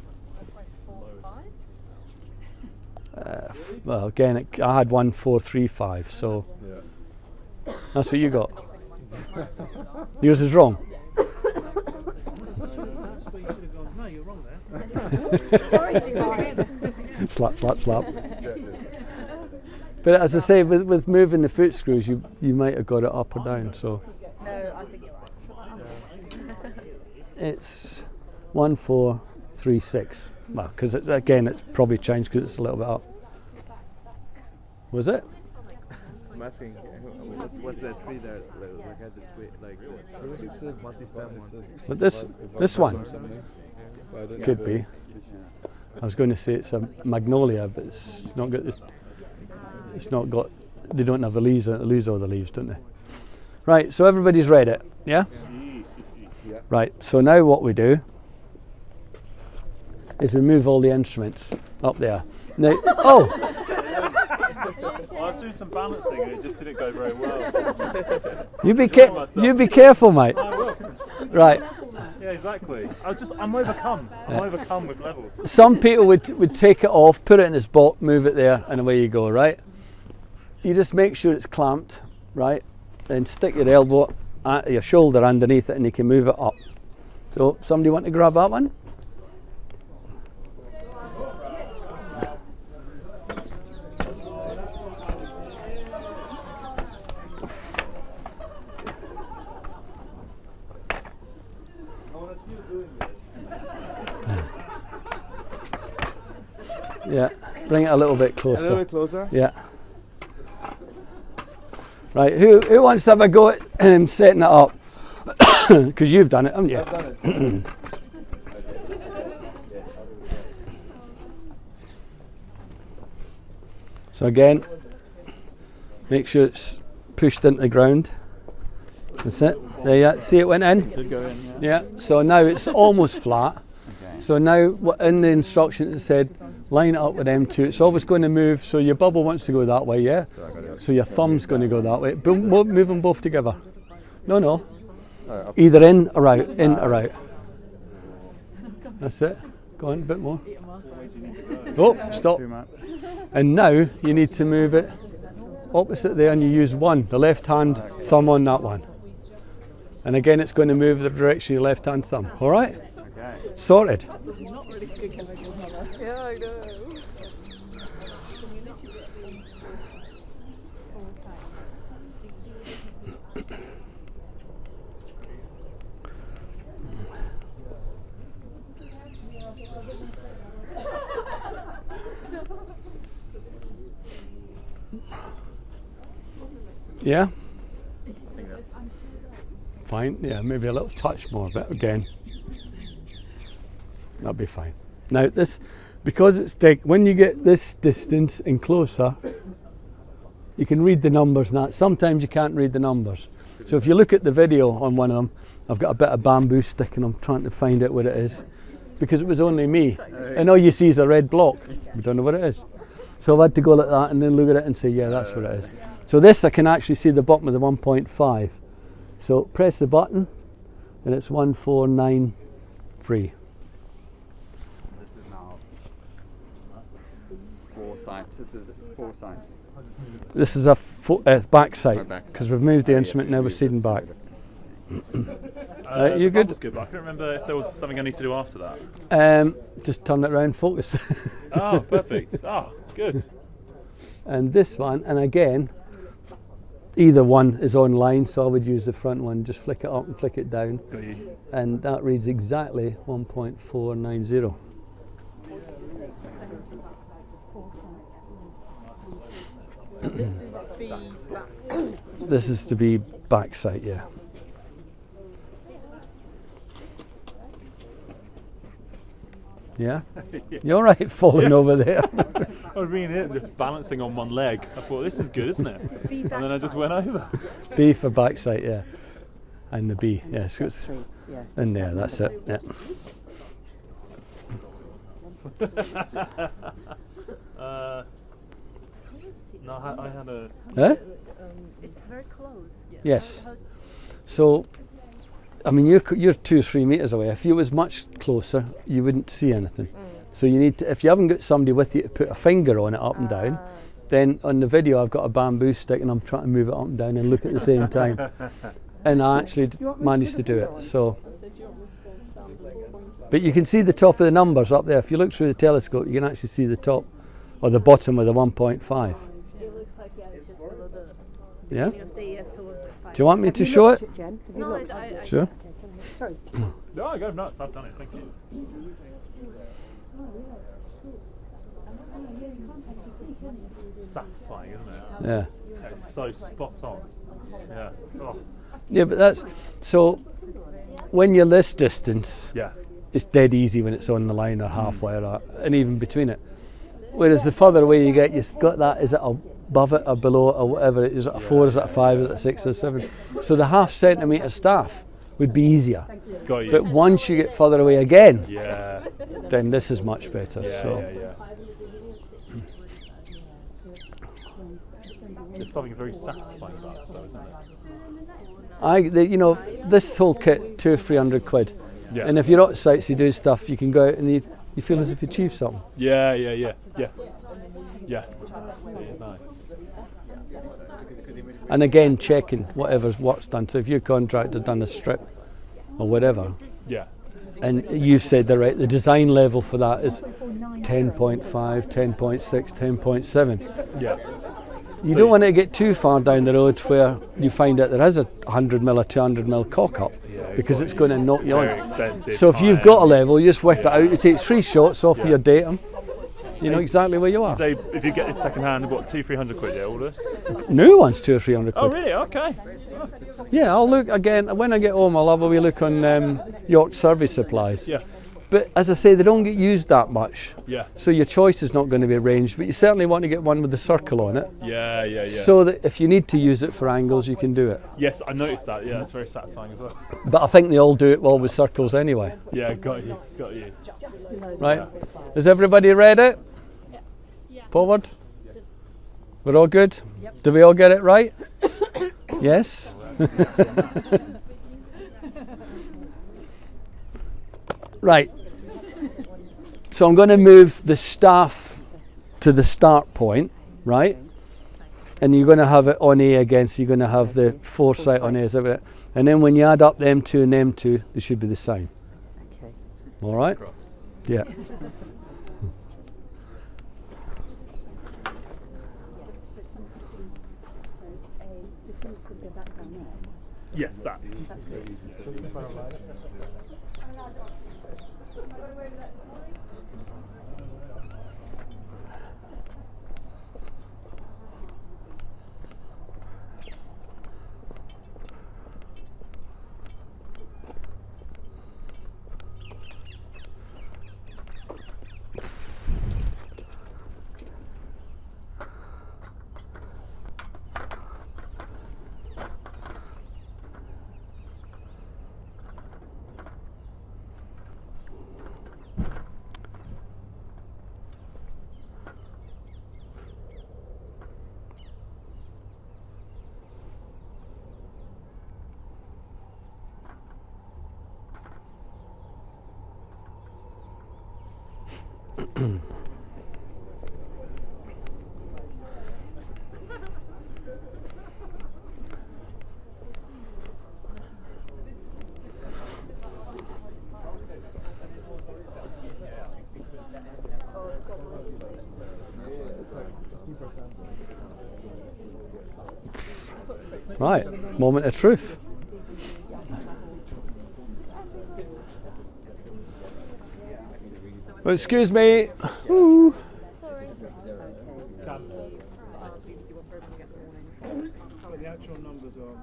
Well, again, I had 1435, so that's what you got. Yours is wrong. No, you're wrong there. Slap. But as I say, with moving the foot screws, you might have got it up or down. So No, I think it's 1436. Well, because again, it's probably changed because it's a little bit up. Was it? I'm asking, what's that tree that had this way, it's a multi-stem one. But this one could be. I was going to say it's a magnolia, but it's not got. It's not got. They don't have the leaves. They lose all the leaves, don't they? Right. So everybody's read it, yeah? Right. So now what we do is we move all the instruments up there. Now, Well, I was doing some balancing and it just didn't go very well. you be careful, mate. I will. Right. Yeah, exactly. I'm overcome. I'm overcome with levels. Some people would take it off, put it in his box, move it there, and away you go, right? You just make sure it's clamped, right? Then stick your elbow at your shoulder underneath it and you can move it up. So, somebody want to grab that one? Yeah, bring it a little bit closer. A little bit closer? Yeah. Right, who wants to have a go at setting it up? Because you've done it, haven't you? I've done it. So again, make sure it's pushed into the ground. That's it. There you go. See it went in? Did go in, Yeah, so now it's almost flat. Okay. So now in the instructions it said line it up with them two. It's always going to move, so your bubble wants to go that way, yeah? So your thumb's going to go that way. Move them both together. No. Either in or out, in or out. That's it. Go on, a bit more. Oh, stop. Too much. And now you need to move it opposite there and you use one, the left hand thumb on that one. And again it's going to move the direction of your left hand thumb, alright? Okay. Sorted. Yeah, I know. Yeah? I think that's Fine. Yeah, maybe a little touch more, but again, that'll be fine. Now this, because it's when you get this distance and closer, you can read the numbers and that. Sometimes you can't read the numbers. So if you look at the video on one of them, I've got a bit of bamboo stick and I'm trying to find out what it is. Because it was only me. And all you see is a red block. You don't know what it is. So I've had to go like that and then look at it and say, yeah, that's what it is. So this I can actually see the bottom of the 1.5. So press the button and it's 1493. This is now 4 sides. This is 4 sides. This is a back sight back because we've moved the instrument, now we're seating back. You That good? was good, but I couldn't remember if there was something I need to do after that. Just turn it around, focus. Oh, perfect. Oh, good. And this one, and again, either one is online, so I would use the front one. Just flick it up and flick it down, Got you. and that reads exactly 1.490. This is B back. This is to be back sight, yeah. Yeah? You're all right falling over there. I was reading it and just balancing on one leg. I thought, this is good, isn't it? And then I just went over. B for back sight, yeah. And the B, yeah. So it's in there, that's it, yeah. No, I had a... Huh? It's very close. Yes. So, I mean, you're 2 or 3 meters away. If you was much closer, you wouldn't see anything. So you need to, if you haven't got somebody with you to put a finger on it up and down, then on the video I've got a bamboo stick and I'm trying to move it up and down and look at the same time. And I actually managed to do it. So, but you can see the top of the numbers up there. If you look through the telescope, you can actually see the top or the bottom of the 1.5. It looks like it's just below the Yeah? beginning of the towards the Do you want me to show it? No, I Sure. sorry. No, go nuts. I've done it. Thank you. Satisfying, isn't it? Yeah. It's so spot on. Yeah. Oh. Yeah, but that's, so when you're this distance, Yeah. it's dead easy when it's on the line or halfway or and even between it. Whereas the further away you get, you've got that, is it above it or below it or whatever, is it a 4, is it a 5, is it a 6 or 7? So the ½ centimetre staff would be easier. Got you. But once you get further away again, Yeah. then this is much better. Yeah, So yeah. There's something very satisfying about it, though, isn't there? you know, this whole kit, 200-300 quid. Yeah. And if you're out sites, you do stuff, you can go out and you feel as if you achieved something. Yeah. Yeah. It is nice. And again, checking whatever's work's done. So if your contractor done a strip or whatever, Yeah. and you've said the design level for that is 10.5, 10.6, 10.7. Yeah. You don't want to get too far down the road where you find out there is a 100mm or 200mm cock up, because it's going to knock you Very on. expensive. So if you've got a level, you just whip it out, you take 3 shots off of your datum, you know exactly where you are. So if you get this second hand, what, 200-300 quid, yeah, all this? New ones 200 or 300 quid. Oh, really? Okay. Yeah, I'll look again, when I get home I'll have a wee look on York Survey Supplies. Yeah. But as I say, they don't get used that much. Yeah. So your choice is not going to be ranged, but you certainly want to get one with the circle on it. Yeah. So that if you need to use it for angles, you can do it. Yes, I noticed that. Yeah, it's very satisfying as well. But I think they all do it well with circles anyway. Yeah, got you. Right? Is everybody ready? Yeah. Forward? We're all good? Yep. Do we all get it right? Yes? Right. So I'm going to move the staff to the start point, right? And you're going to have it on A again, so you're going to have the foresight on A, is that right? And then when you add up the M2 and M2, they should be the same. Okay. All right? Crossed. Yeah. Yes, that. Right, moment of truth. Oh, excuse me. Ooh. The actual numbers are.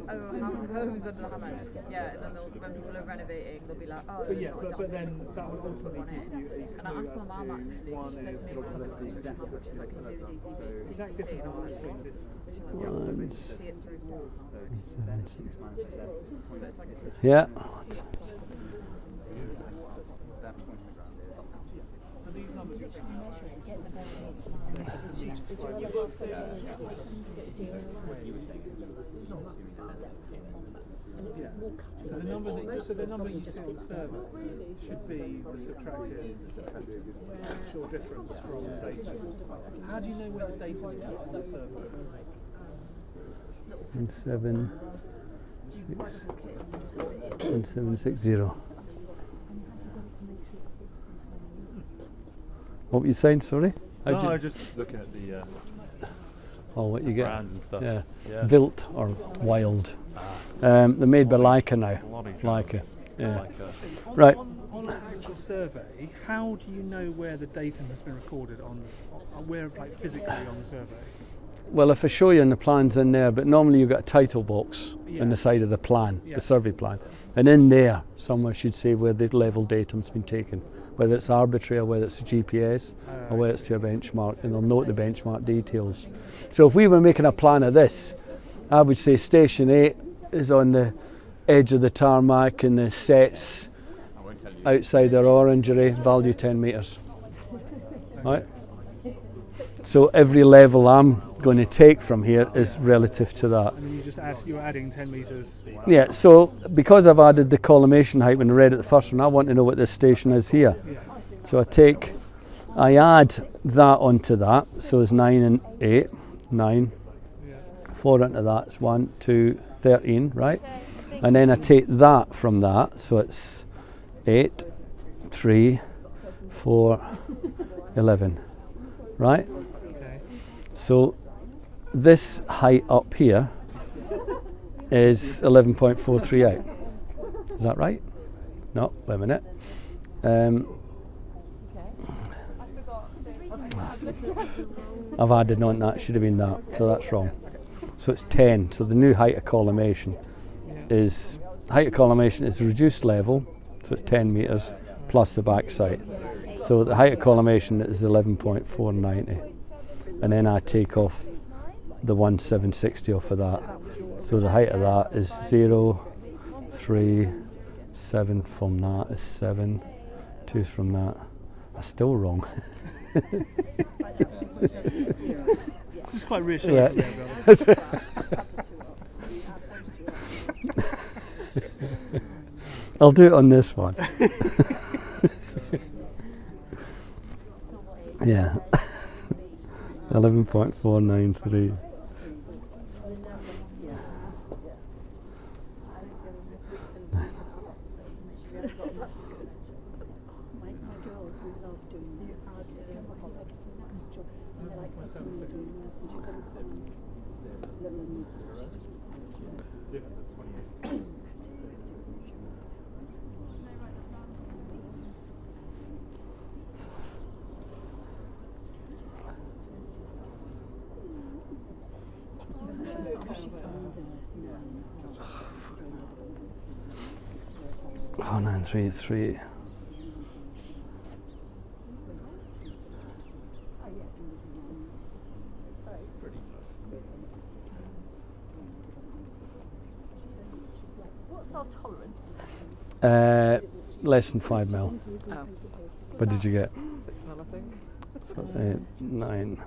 Homes under how much? Yeah, and then when people are renovating, they'll be like, oh, But yeah, but then that would ultimately give you a and I asked my mum actually, one she said is to me, how much is it? Can you see the DCC? exact difference between this. See it through walls. Yeah. So these numbers you're So the number you see on the server should be the subtracted actual difference from the data. How do you know where the data is on the server? 1760. What were you saying, sorry? No, I was just looking at the Oh, what you get? brand and stuff. Yeah. Yeah. Wild or wild. They're made by Leica now. Bloody Leica. drones. Yeah. Right. Right. On an actual survey, how do you know where the data has been recorded where, like, physically on the survey? Well, if I show you in the plans in there, but normally you've got a title box Yeah. on the side of the plan, Yeah. the survey plan. And in there, somewhere should say where the level datum's been taken, whether it's arbitrary or whether it's a GPS or whether it's to a benchmark, and they'll note the benchmark details. So if we were making a plan of this, I would say station 8 is on the edge of the tarmac and the sets outside their orangery, value 10 metres. Right? So every level I'm going to take from here is relative to that. And then you just you're adding 10 metres. Yeah, so because I've added the collimation height when I read it the first one, I want to know what this station is here. Yeah. So I add that onto that, so it's 9 and 8, 9. 4 into that, it's 1, 2, 13, right? And then I take that from that, so it's 8, 3, 4, 11, right? Okay. So this height up here is 11.438. Is that right? No, wait a minute. I've added on that, should have been that, so that's wrong. So it's 10, so the new height of collimation is, height of collimation is reduced level, so it's 10 metres plus the backside. So the height of collimation is 11.490, and then I take off the 1760 off of that. So the height of that is 0, 3, 7 from that is 7, 2 from that. That's still wrong. This is quite reassuring. Yeah. I'll do it on this one. Yeah. 11.493. Oh, 933. What's our tolerance? Less than 5 mil. Oh, What did you get? 6 mil, I think. So 8, 9.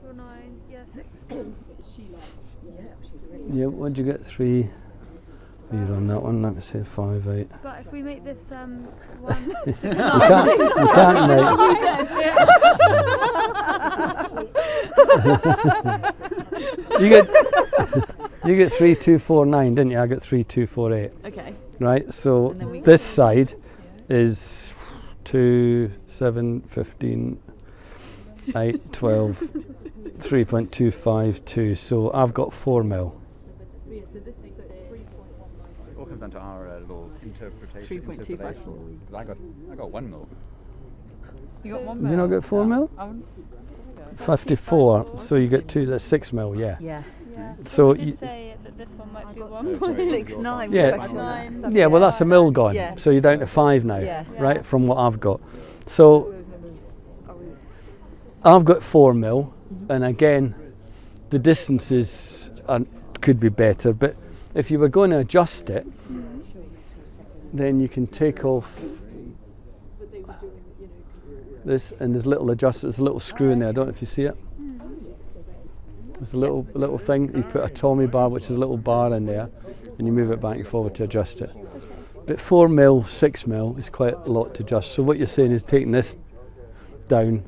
Or 9, yeah, 6. Yeah, what did you get? 3. You're on that one. Let me say 5, 8. But if we make this one, You can't you get 3, 2, 4, 9, didn't you? I got 3, 2, 4, 8. Okay. Right. So And then we this side is 2, 7, 15, 8, 12, 3.252. So I've got 4 mil. It all comes down to our little interpretation. 3.254. I got 1 mil. You got 1 You mil? not got 4 mil? 54. So you get 2. That's 6 mil. Yeah. Yeah. yeah. So we you- did say that this one might be Oh, 1. sorry. 6, 9. Yeah. Nine. Yeah, well, that's a mil gone. Yeah. So you're down to 5 now, Yeah. right? From what I've got. So I've got 4 mil, and again, the distances could be better. But if you were going to adjust it, then you can take off this, and there's little adjustment. There's a little screw in there. I don't know if you see it. There's a little thing. You put a Tommy bar, which is a little bar in there, and you move it back and forward to adjust it. But 4 mil, 6 mil is quite a lot to adjust. So what you're saying is taking this down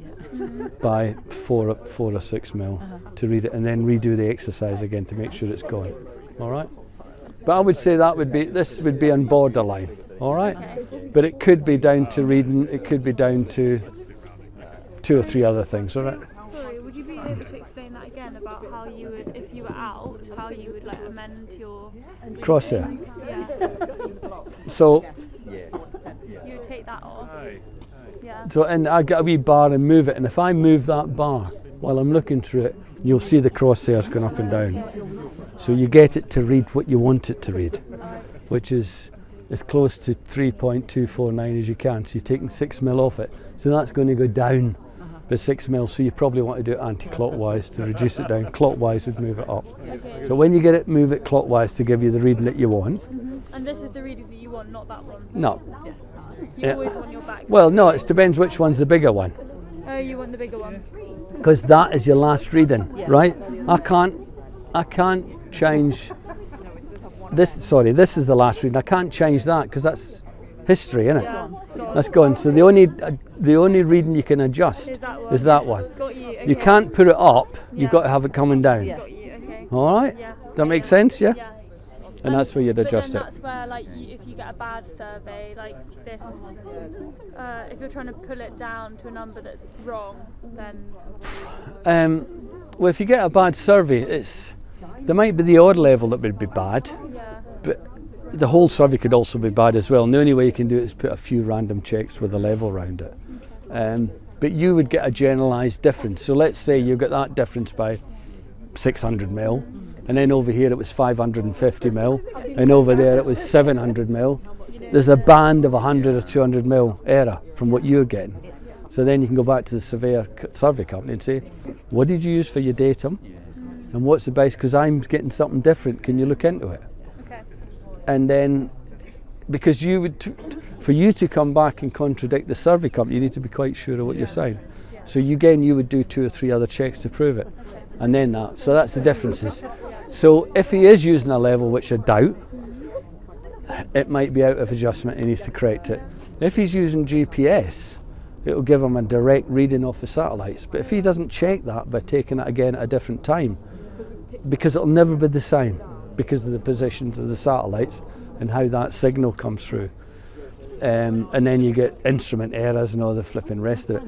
by 4 or 6 mil to read it, and then redo the exercise again to make sure it's gone. All right. But I would say this would be on borderline. All right. But it could be down to reading. It could be down to 2 or 3 other things. All right. Sorry, would you be able to explain that again about how you would, if you were out, how you would like amend your Crosshair. Yeah. So You would take that off. Yeah. So and I get a wee bar and move it, and if I move that bar while I'm looking through it, you'll see the crosshairs going up and down. So you get it to read what you want it to read, which is as close to 3.249 as you can. So you're taking 6 mil off it. So that's going to go down by 6 mil. So you probably want to do it anti-clockwise to reduce it down. Clockwise would move it up. Okay. So when you get it, move it clockwise to give you the reading that you want. And this is the reading that you want, not that one. No. You always want your back. Well, no, it depends which one's the bigger one. Oh, you want the bigger one. Because that is your last reading, right? I can't change this. Sorry, this is the last reading. I can't change that because that's history, isn't it? Yeah. That's gone. So the only reading you can adjust is that one. Got you. Okay. You can't put it up. You've got to have it coming down. Got you. Okay. All right. Yeah. That makes sense, yeah? Yeah. And that's where you'd adjust but then it. that's where, like, if you get a bad survey like this, if you're trying to pull it down to a number that's wrong, then Well, if you get a bad survey, there might be the odd level that would be bad, yeah. but the whole survey could also be bad as well. And the only way you can do it is put a few random checks with a level around it. But you would get a generalised difference. So let's say you get that difference by 600 mil, and then over here it was 550 mil, and over there it was 700 mil. There's a band of 100 or 200 mil error from what you're getting. So then you can go back to the survey company and say, what did you use for your datum? And what's the base? Because I'm getting something different. Can you look into it? Okay. And then, because you would, for you to come back and contradict the survey company, you need to be quite sure of what you're saying. So you would do 2 or 3 other checks to prove it, and then that. So that's the differences. So if he is using a level which I doubt, it might be out of adjustment. He needs to correct it. If he's using GPS, it will give him a direct reading off the satellites. But if he doesn't check that by taking it again at a different time, because it'll never be the same, because of the positions of the satellites and how that signal comes through. And then you get instrument errors and all the flipping rest of it.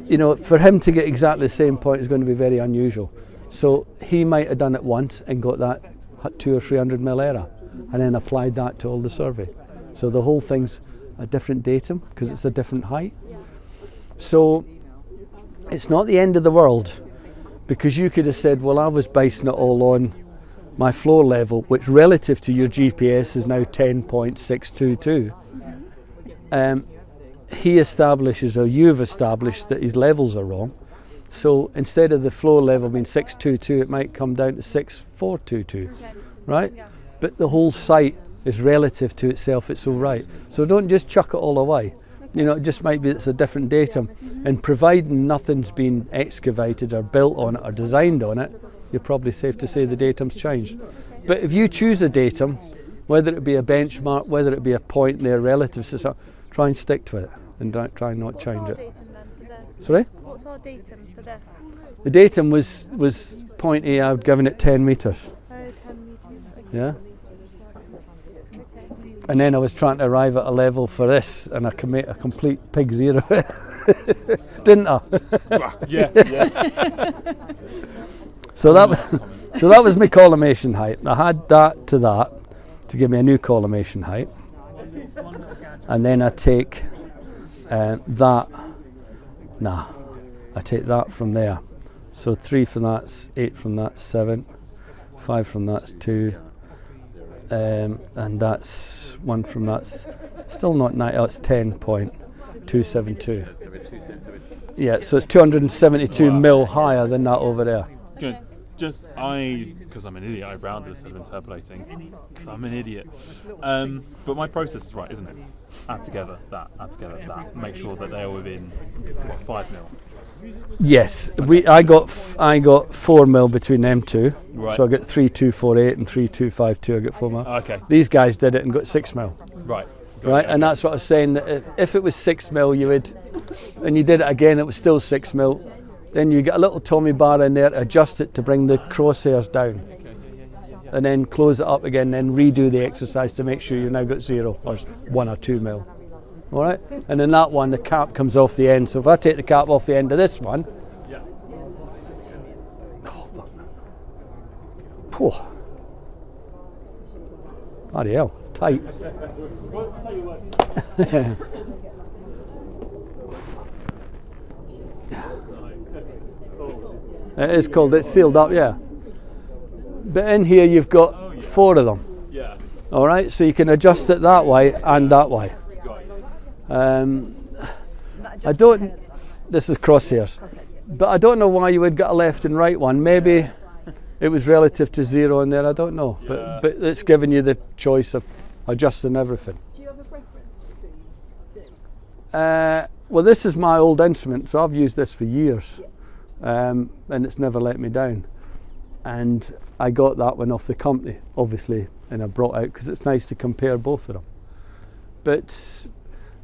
you know, for him to get exactly the same point is going to be very unusual. So he might have done it once and got that 200 or 300 mil error, and then applied that to all the survey. So the whole thing's a different datum because it's a different height. So it's not the end of the world, because you could have said, well, I was basing it all on my floor level, which relative to your GPS is now 10.622. He establishes, or you've established, that his levels are wrong. So instead of the floor level being 622, it might come down to 6422, right? Yeah. But the whole site is relative to itself, it's all right. So don't just chuck it all away. You know, it just might be it's a different datum. And providing nothing's been excavated or built on it or designed on it, you're probably safe to say the datum's changed. But if you choose a datum, whether it be a benchmark, whether it be a point there relative to something, try and stick to it and don't try and not change it. Sorry? What's our datum for this? The datum was point A, I've given it 10 metres. Oh, 10 metres. Okay. Yeah? And then I was trying to arrive at a level for this, and I commit a complete pig zero. Didn't I? Yeah. So that was my collimation height. I had that to give me a new collimation height. And then I take I take that from there. So 3 from that's 8 from that's 7, 5 from that's 2, and that's 1 from that's still not 9. Oh, it's 10.272. Yeah, so it's 272 mil higher than that over there. Good. Because I'm an idiot, I rounded instead of interpolating, because I'm an idiot. But my process is right, isn't it? Add together that, make sure that they're within, 5 mil. Yes, I got 4 mil between them two, Right. so I got 3248 and 3252. I got 4 mil. Okay. These guys did it and got 6 mil. Right. Right, and that's what I was saying. That if it was 6 mil, you would, and you did it again, it was still 6 mil. Then you get a little Tommy bar in there, adjust it to bring the crosshairs down, and then close it up again, then redo the exercise to make sure you've now got 0 or 1 or 2 mil. All right, and in that one, the cap comes off the end. So if I take the cap off the end of this one, bloody hell, tight. It is cold, it's sealed up, yeah. But in here you've got 4 of them. Yeah. All right, so you can adjust it that way and that way. This is crosshairs. But I don't know why you would get a left and right one. Maybe it was relative to 0 in there, I don't know. Yeah. But it's giving you the choice of adjusting everything. Do you have a preference between two? Well, this is my old instrument, so I've used this for years. And it's never let me down. And I got that one off the company, obviously, and I brought out because it's nice to compare both of them. But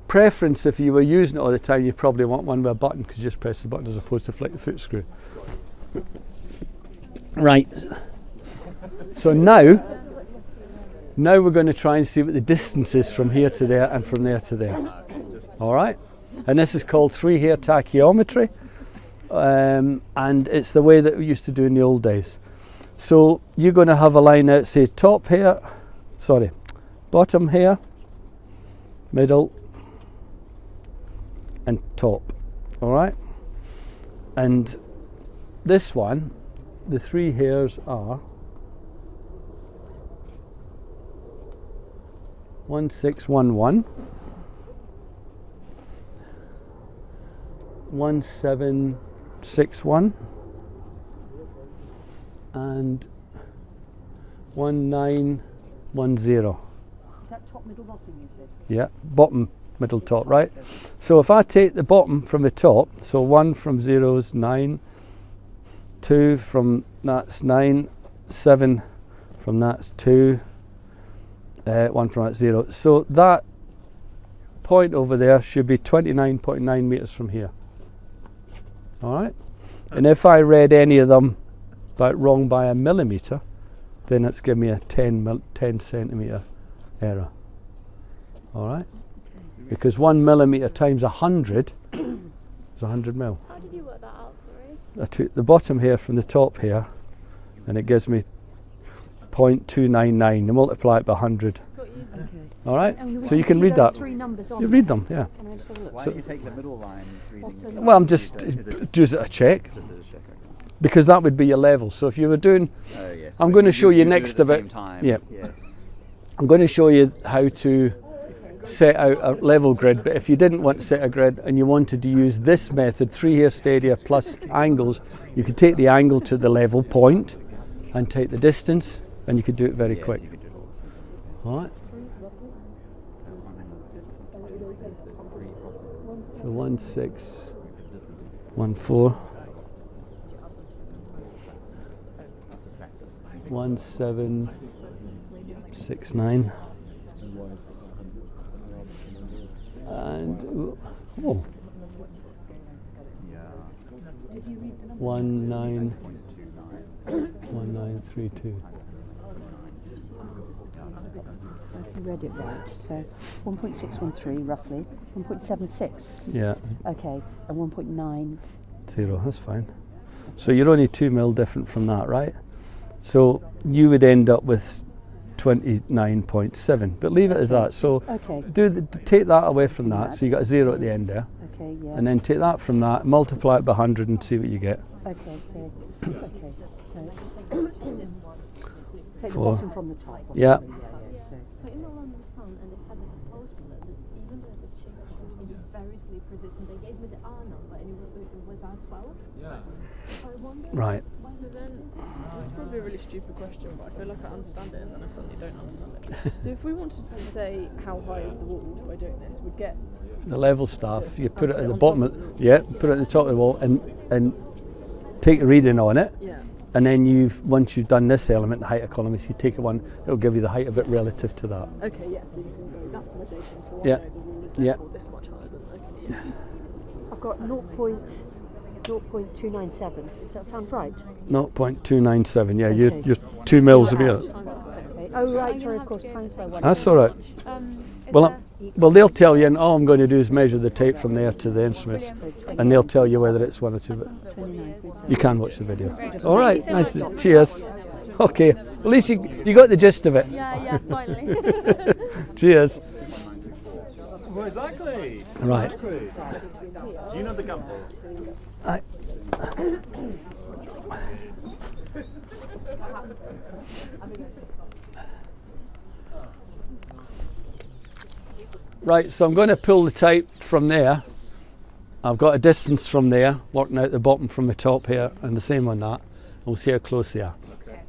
preference, if you were using it all the time, you probably want one with a button, because you just press the button as opposed to flick the foot screw. Right. So now we're going to try and see what the distance is from here to there and from there to there. All right. And this is called 3-hair tacheometry. And it's the way that we used to do in the old days. So you're going to have a line out, say bottom hair, middle, and top. All right. And this one, the 3 hairs are 1611, 1761, and 1910. Is that top, middle, bottom, you said? Yeah, bottom, middle, top, right? So if I take the bottom from the top, so 1 from 0 is 9, 2 from that's 9, 7 from that's 2, 1 from that's 0. So that point over there should be 29.9 metres from here. All right? And if I read any of them wrong by a millimetre, then it's giving me a 10 centimetre error. All right? Because 1 millimetre times 100 It's 100 mil. How did you work that out, sorry? I took the bottom here from the top here, and it gives me 0.299. You multiply it by 100. Got you. Okay. All right? And we So you can see read those that. three numbers on You there. read them, yeah. Can I just have a look? Why So- don't you take the middle line reading? Well, I'm just Is it just just a check, as a check? Okay. because that would be your level. So if you were doing, Oh yes. I'm but going to show you do it next at the of it. same time. Yeah. Yes. I'm going to show you how to set out a level grid, but if you didn't want to set a grid and you wanted to use this method, 3 hair stadia plus angles, you could take the angle to the level point and take the distance, and you could do it very Yes, quick. you could do it all. All right. So 1614 1769 and oh, 1932. I've read it right. So 1.613 roughly, 1.76. Yeah. Okay, and 1.9. 0, that's fine. So you're only 2 mil different from that, right? So you would end up with 29.7, but leave it as that. So Okay. take that away from that, so you got a 0 at the end there, Okay, yeah. and then take that from that, multiply it by 100 and see what you get. Okay, so okay, so take the Four. bottom from the top. Yeah. obviously, So in all understand, and they said the proposal that even though the chip is variously precision, they gave me the R number and it was R12. Yeah. So I wonder Right. why So then, this is probably a really stupid question, but I feel like I understand it and then I suddenly don't understand it. So if we wanted to say how high is the wall by doing this, we'd get The level stuff, you put it at the bottom of, put it at the top of the wall and take a reading on it. yeah. And then once you've done this element, the height of column, you take one, it'll give you the height of it relative to that. Okay, yeah. So you can go. That's my data. So I Yeah. know the wall is Yeah. therefore this much higher than. Okay, yeah. I've got 0.297. Does that sound right? 0.297, yeah, Okay. you're 2 mils a bit. Okay. Oh right, sorry, of course, times by 1. That's all right. Is Well, there- well, they'll tell you, and all I'm going to do is measure the tape from there to the instruments, and they'll tell you whether it's 1 or 2. But 29.7. you can watch the video. Great. All right, Thank you so nice. much. Cheers. Okay, at least you got the gist of it. Yeah, finally. Cheers. Well, exactly. Right. Exactly. Do you know the gamble? I, right, so I'm going to pull the tape from there. I've got a distance from there, working out the bottom from the top here, and the same on that. We'll see how close they are. Okay.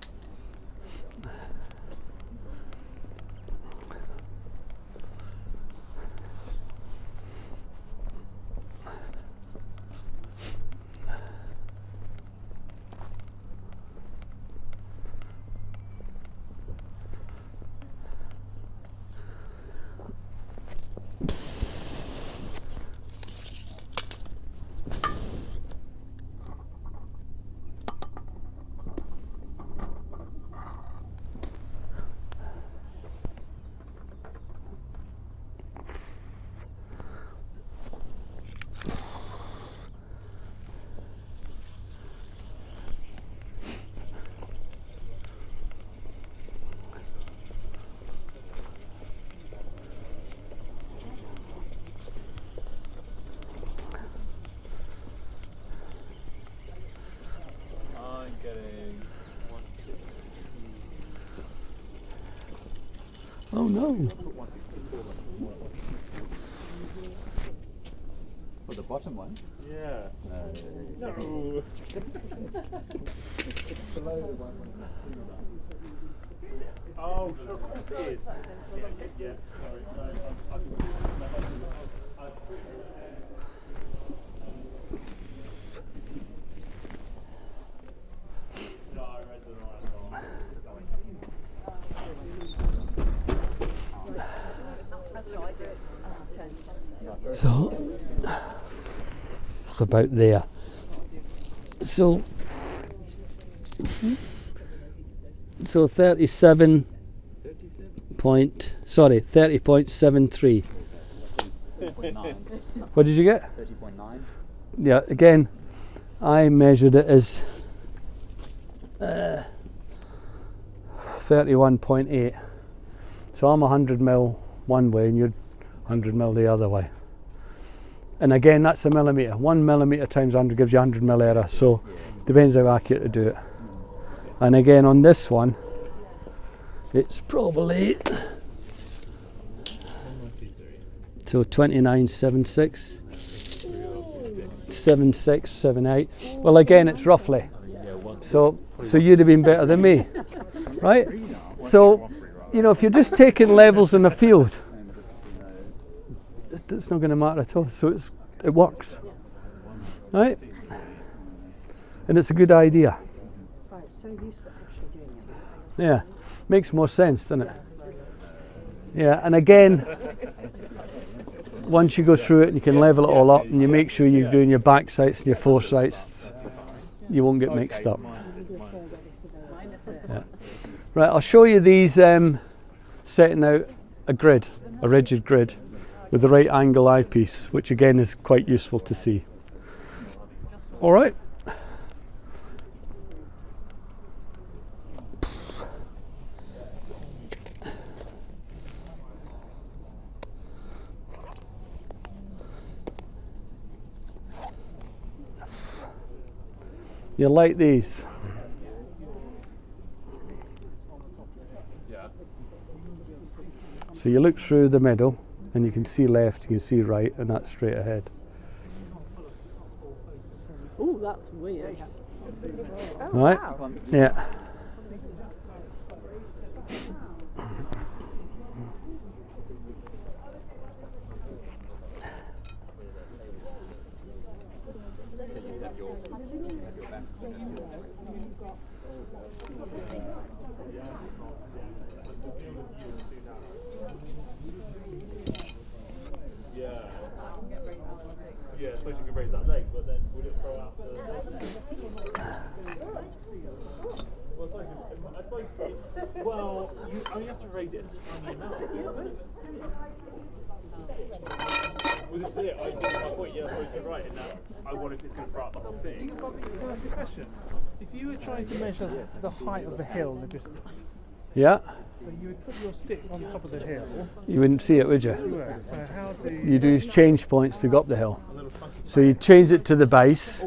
I'm getting 160. Oh no. For the bottom one. Yeah. No. No. Oh, sure, of course it is. Yeah. Sorry. No, I read the wrong one. So it's about there. So 30.73. What did you get? 30.9. yeah, again, I measured it as 31.8. So I'm 100 mil one way and you're 100 mil the other way. And again, that's a millimetre. 1 millimetre times 100 gives you 100 mil error. So depends how accurate to do it. And again, on this one, it's probably so 29.76, 76, 78. Well, again, it's roughly. So you'd have been better than me, right? So, you know, if you're just taking levels in the field, it's not going to matter at all. So it works, right? And it's a good idea. Right, so useful actually doing it. Yeah, makes more sense, doesn't it? Yeah, and again, once you go through it and you can level it all up and you make sure you're doing your back sights and your foresights, you won't get mixed up. Yeah. Right, I'll show you these setting out a grid, a rigid grid with the right angle eyepiece, which again is quite useful to see. All right. You like these? So you look through the middle and you can see left, you can see right, and that's straight ahead. Oh, that's weird. Oh, Right? wow. Yeah. Yeah, I suppose you could raise that leg, but then would it throw out the... Well, you only have to raise it a tiny amount. Well, this is it. My point, yeah, I suppose you're right in that I wanted it to throw out the whole thing. Can I ask a question? If you were trying to measure the height of the hill, the distance, Yeah. so you would put your stick on top of the hill. You wouldn't see it, would you? You would. So how do You do change points to go up the hill. So you change it to the base.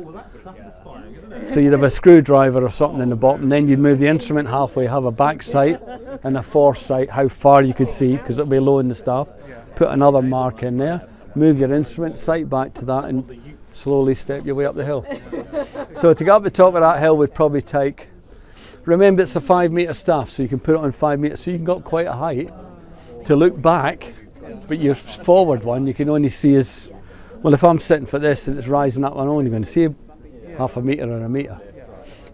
So you'd have a screwdriver or something in the bottom, then you'd move the instrument halfway, have a back sight and a foresight, how far you could see, because it'll be low in the staff. Put another mark in there, move your instrument sight back to that and slowly step your way up the hill. So to get up the top of that hill would probably take, remember it's a 5 metre staff, so you can put it on 5 metres, so you can go up quite a height to look back, but your forward one you can only see as, well, if I'm sitting for this and it's rising up, I'm only going to see half a metre or a metre,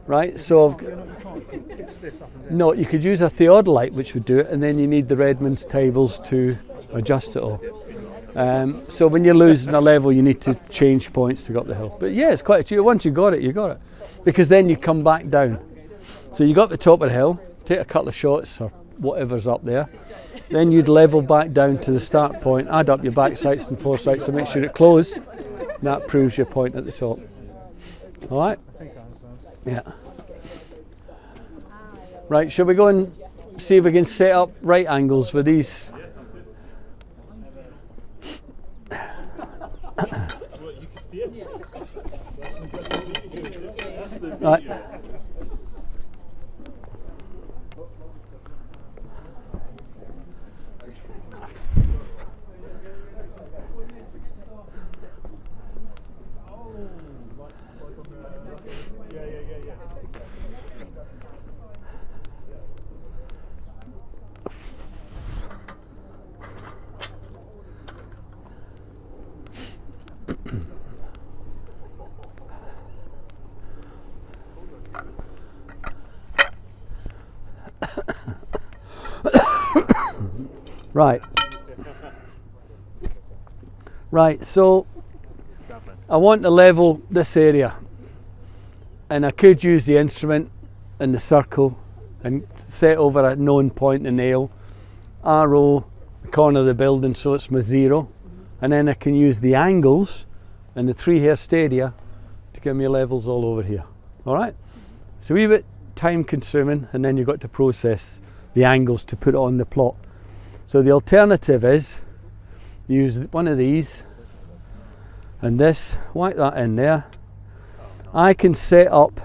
right? So no, you could use a theodolite which would do it, and then you need the Redmond's tables to adjust it all. So when you're losing a level you need to change points to go up the hill. But yeah, it's quite achievable. Once you got it, because then you come back down. So you got the top of the hill, take a couple of shots or whatever's up there, then you'd level back down to the start point, add up your back sights and foresights to make sure it closed, and that proves your point at the top. Alright? Yeah. Right, shall we go and see if we can set up right angles with these? Right. Right, so I want to level this area, and I could use the instrument and the circle and set over a known point the nail, arrow the corner of the building so it's my 0, and then I can use the angles and the 3-hair stadia to give me levels all over here. All right? It's a wee bit time consuming, and then you've got to process the angles to put it on the plot. So the alternative is use one of these and this, whack that in there. I can set up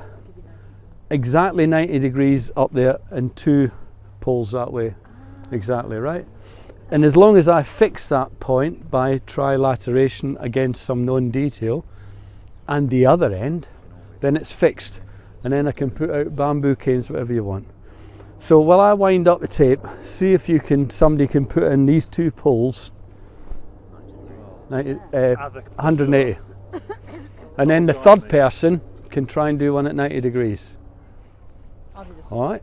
exactly 90 degrees up there and 2 poles that way, exactly, right? And as long as I fix that point by trilateration against some known detail and the other end, then it's fixed, and then I can put out bamboo canes, whatever you want. So while I wind up the tape, see if you can, somebody can put in these 2 poles 180, and then the third person can try and do one at 90 degrees. All right.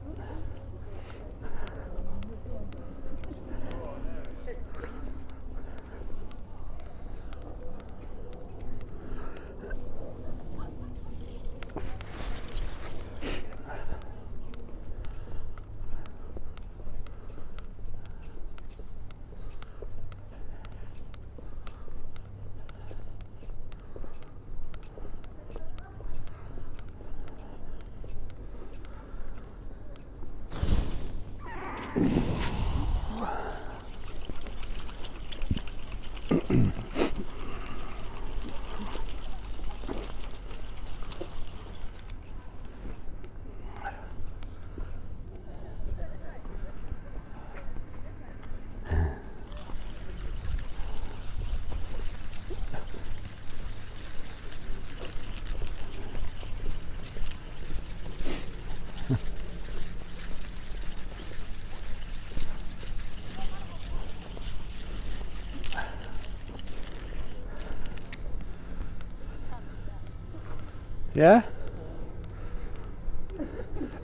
Yeah?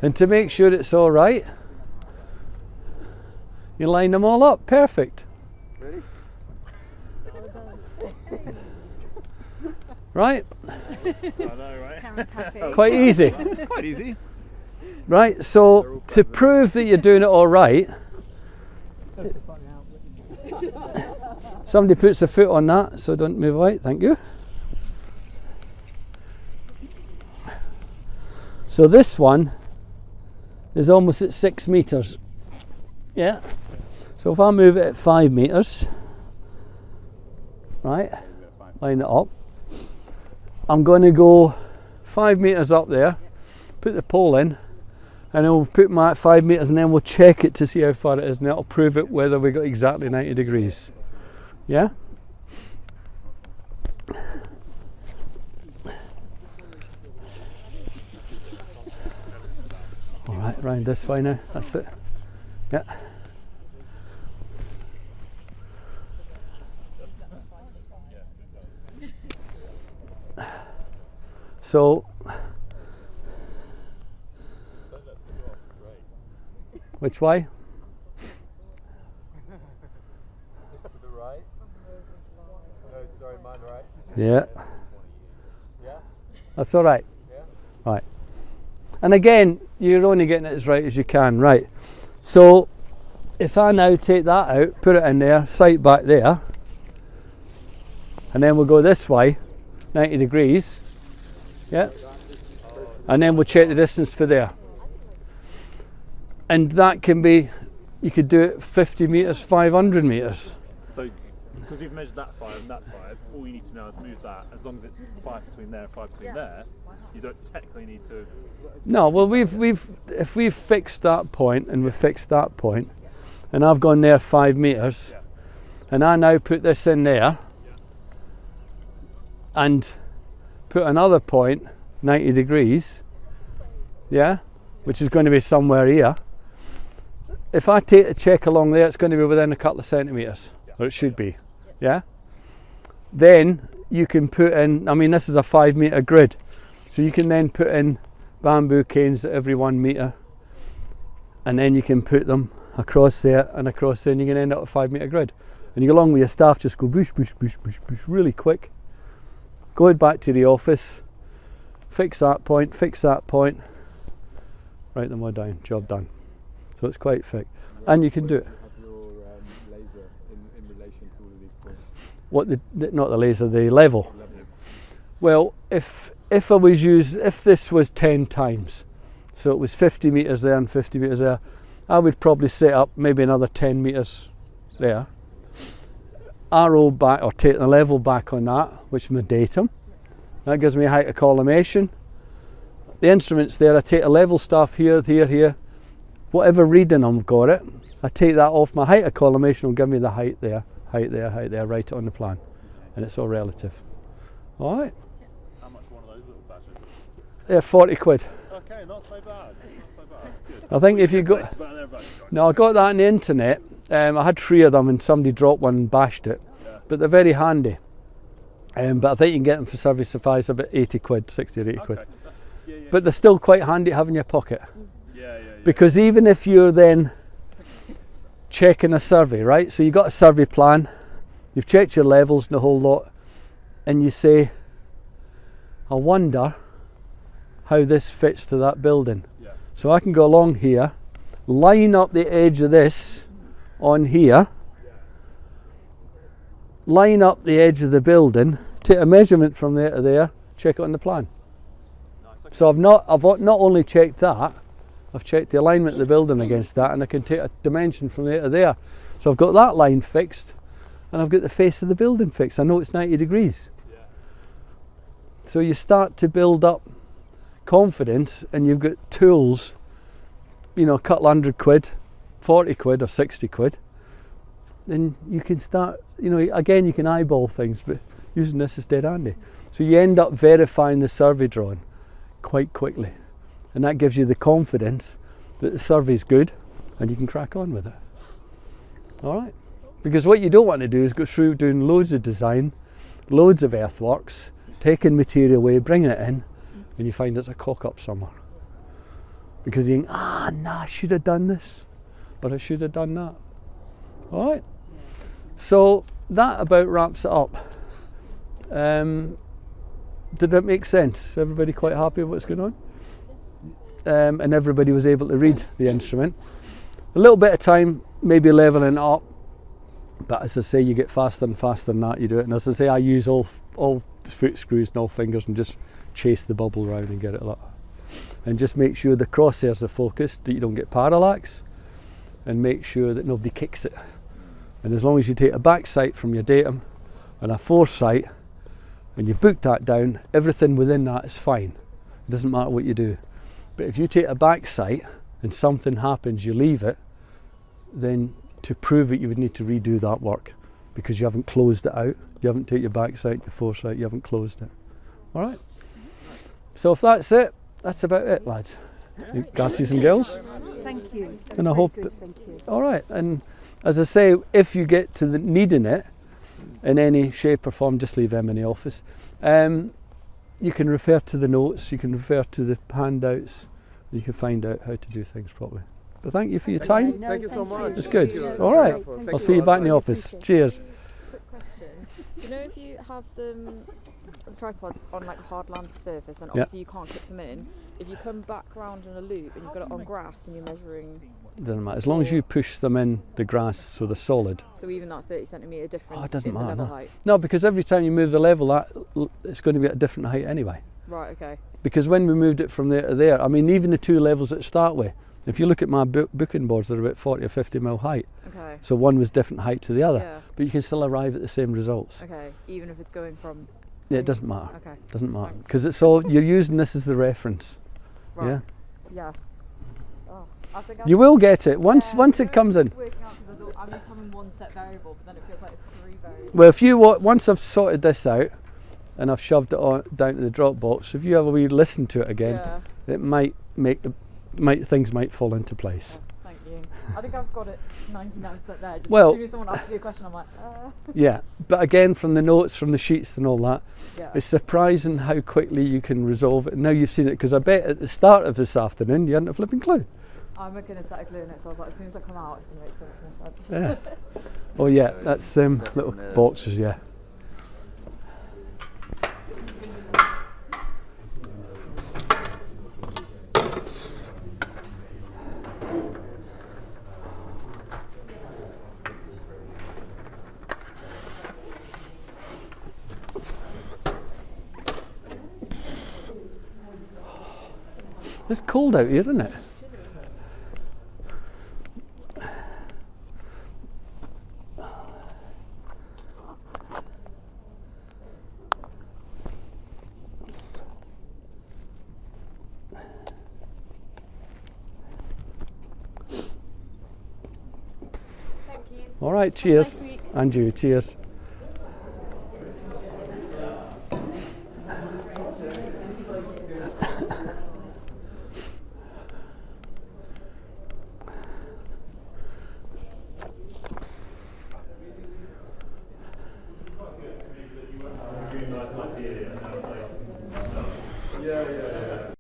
And to make sure it's all right, you line them all up. Perfect. Ready? Right? I know, right? Quite easy. Quite easy. Right, so to prove that you're doing it all right, somebody puts a foot on that, so don't move away, thank you. So this one is almost at 6 meters. Yeah. So if I move it at 5 meters, right, line it up, I'm going to go 5 meters up there, put the pole in, and then we'll put my 5 meters, and then we'll check it to see how far it is, and that'll prove it whether we got exactly 90 degrees. Yeah? Alright, round this way now, that's it. Yeah. So, which way? To the right. No, sorry, mine right. Yeah. Yeah? That's alright. Yeah? Right. And again, you're only getting it as right as you can, right? So, if I now take that out, put it in there, sight back there, and then we'll go this way, 90 degrees, yeah? And then we'll check the distance for there. And that can be, you could do it 50 meters, 500 meters. So, because you've measured that 5 and that's 5, all you need to know is move that. As long as it's 5 between there and 5 between there, you don't technically need to. No, well, if we've fixed that point and we've fixed that point, and I've gone there 5 meters, and I now put this in there, and put another point 90 degrees, yeah, which is going to be somewhere here. If I take a check along there, it's going to be within a couple of centimeters, or it should be, yeah. Then you can put in, I mean, this is a 5 meter grid, so you can then put in bamboo canes at every 1 meter, and then you can put them across there and across there, and you can end up with a 5 meter grid. And you go along with your staff, just go bush, bush, bush, bush, bush, really quick. Go back to the office, fix that point, write them all down, job done. So it's quite thick, and you can do it. Have your laser in relation to all of these points? What not the laser, the level. Well, if this was 10 times, so it was 50 metres there and 50 metres there, I would probably set up maybe another 10 metres there. Arrow back, or take the level back on that, which is my datum. That gives me a height of collimation. The instruments there, I take a level stuff here, here. Whatever reading I've got it, I take that off. My height of collimation will give me the height there, write it on the plan. And it's all relative. All right. How much one of those little badges? They're 40 quid. Okay, not so bad. Not so bad. Good. I think if you got... No, I got that on the internet. I had 3 of them and somebody dropped one and bashed it. Yeah. But they're very handy. But I think you can get them for service supplies about 80 quid, 60 or 80 quid. But they're still quite handy to have in your pocket. Because even if you're then checking a survey, right? So you've got a survey plan, you've checked your levels and the whole lot, and you say, I wonder how this fits to that building. Yeah. So I can go along here, line up the edge of this on here, line up the edge of the building, take a measurement from there to there, check it on the plan. Nice, okay. So I've not only checked that, I've checked the alignment of the building against that, and I can take a dimension from there to there. So I've got that line fixed, and I've got the face of the building fixed. I know it's 90 degrees. Yeah. So you start to build up confidence, and you've got tools, you know, a couple 100 quid, 40 quid or 60 quid. Then you can start, you know, again you can eyeball things, but using this is dead handy. So you end up verifying the survey drawing quite quickly. And that gives you the confidence that the survey's good and you can crack on with it. Alright? Because what you don't want to do is go through doing loads of design, loads of earthworks, taking material away, bringing it in, and you find it's a cock up somewhere. Because you think, I should have done this, or I should have done that. Alright? So that about wraps it up. Did that make sense? Everybody quite happy with what's going on? And everybody was able to read the instrument. A little bit of time, maybe leveling up, but as I say, you get faster and faster than that you do it. And as I say, I use all foot screws and all fingers and just chase the bubble around and get it like that. And just make sure the crosshairs are focused, that you don't get parallax, and make sure that nobody kicks it. And as long as you take a back sight from your datum and a foresight, and you book that down, everything within that is fine. It doesn't matter what you do. But if you take a back sight and something happens, you leave it, then to prove it you would need to redo that work because you haven't closed it out. You haven't taken your back sight, your foresight, you haven't closed it. Alright? So if that's it, that's about it, lads. Gassies and girls. Thank you. And I hope alright, and as I say, if you get to the needing it in any shape or form, just leave them in the office. You can refer to the notes, you can refer to the handouts, you can find out how to do things properly. But thank you for your time. Thank you so much. It's good. All right. I'll see you back in the office. Cheers. Quick question. Do you know if you have them, the tripods on like a hard land surface, and obviously you can't clip them in, if you come back round in a loop and you've got it on grass and you're measuring... Doesn't matter, as long as you push them in the grass so they're solid. So even that 30 centimetre difference it doesn't in matter, the level no. height? No, because every time you move the level, it's going to be at a different height anyway. Right, okay. Because when we moved it from there to there, I mean, even the two levels at start with, if you look at my booking boards, they're about 40 or 50 mil height. Okay. So one was different height to the other. Yeah. But you can still arrive at the same results. Okay, even if it's going from... Yeah, it doesn't matter. Okay. Doesn't matter. Because it's all, you're using this as the reference. Right. Yeah? Yeah. Oh, I think You will get it once it comes in. Working out because I'm used to having one set variable, but then it feels like it's 3 variables. Well, if you once I've sorted this out and I've shoved it on down to the drop box, if you have a wee listen to it again, it might make things might fall into place. Oh, thank you. I think I've got it 99% there. Just Well, as soon as someone asks me a question, I'm like, Yeah, but again, from the notes, from the sheets and all that, yeah. it's surprising how quickly you can resolve it. Now you've seen it, because I bet at the start of this afternoon you hadn't a flipping clue. I'm a kinesthetic learner, so I was like, as soon as I come out, it's going to make so much more sense. Yeah. Oh yeah, that's them little boxes, yeah. It's cold out here, isn't it? All right, cheers. And you, cheers. Yeah.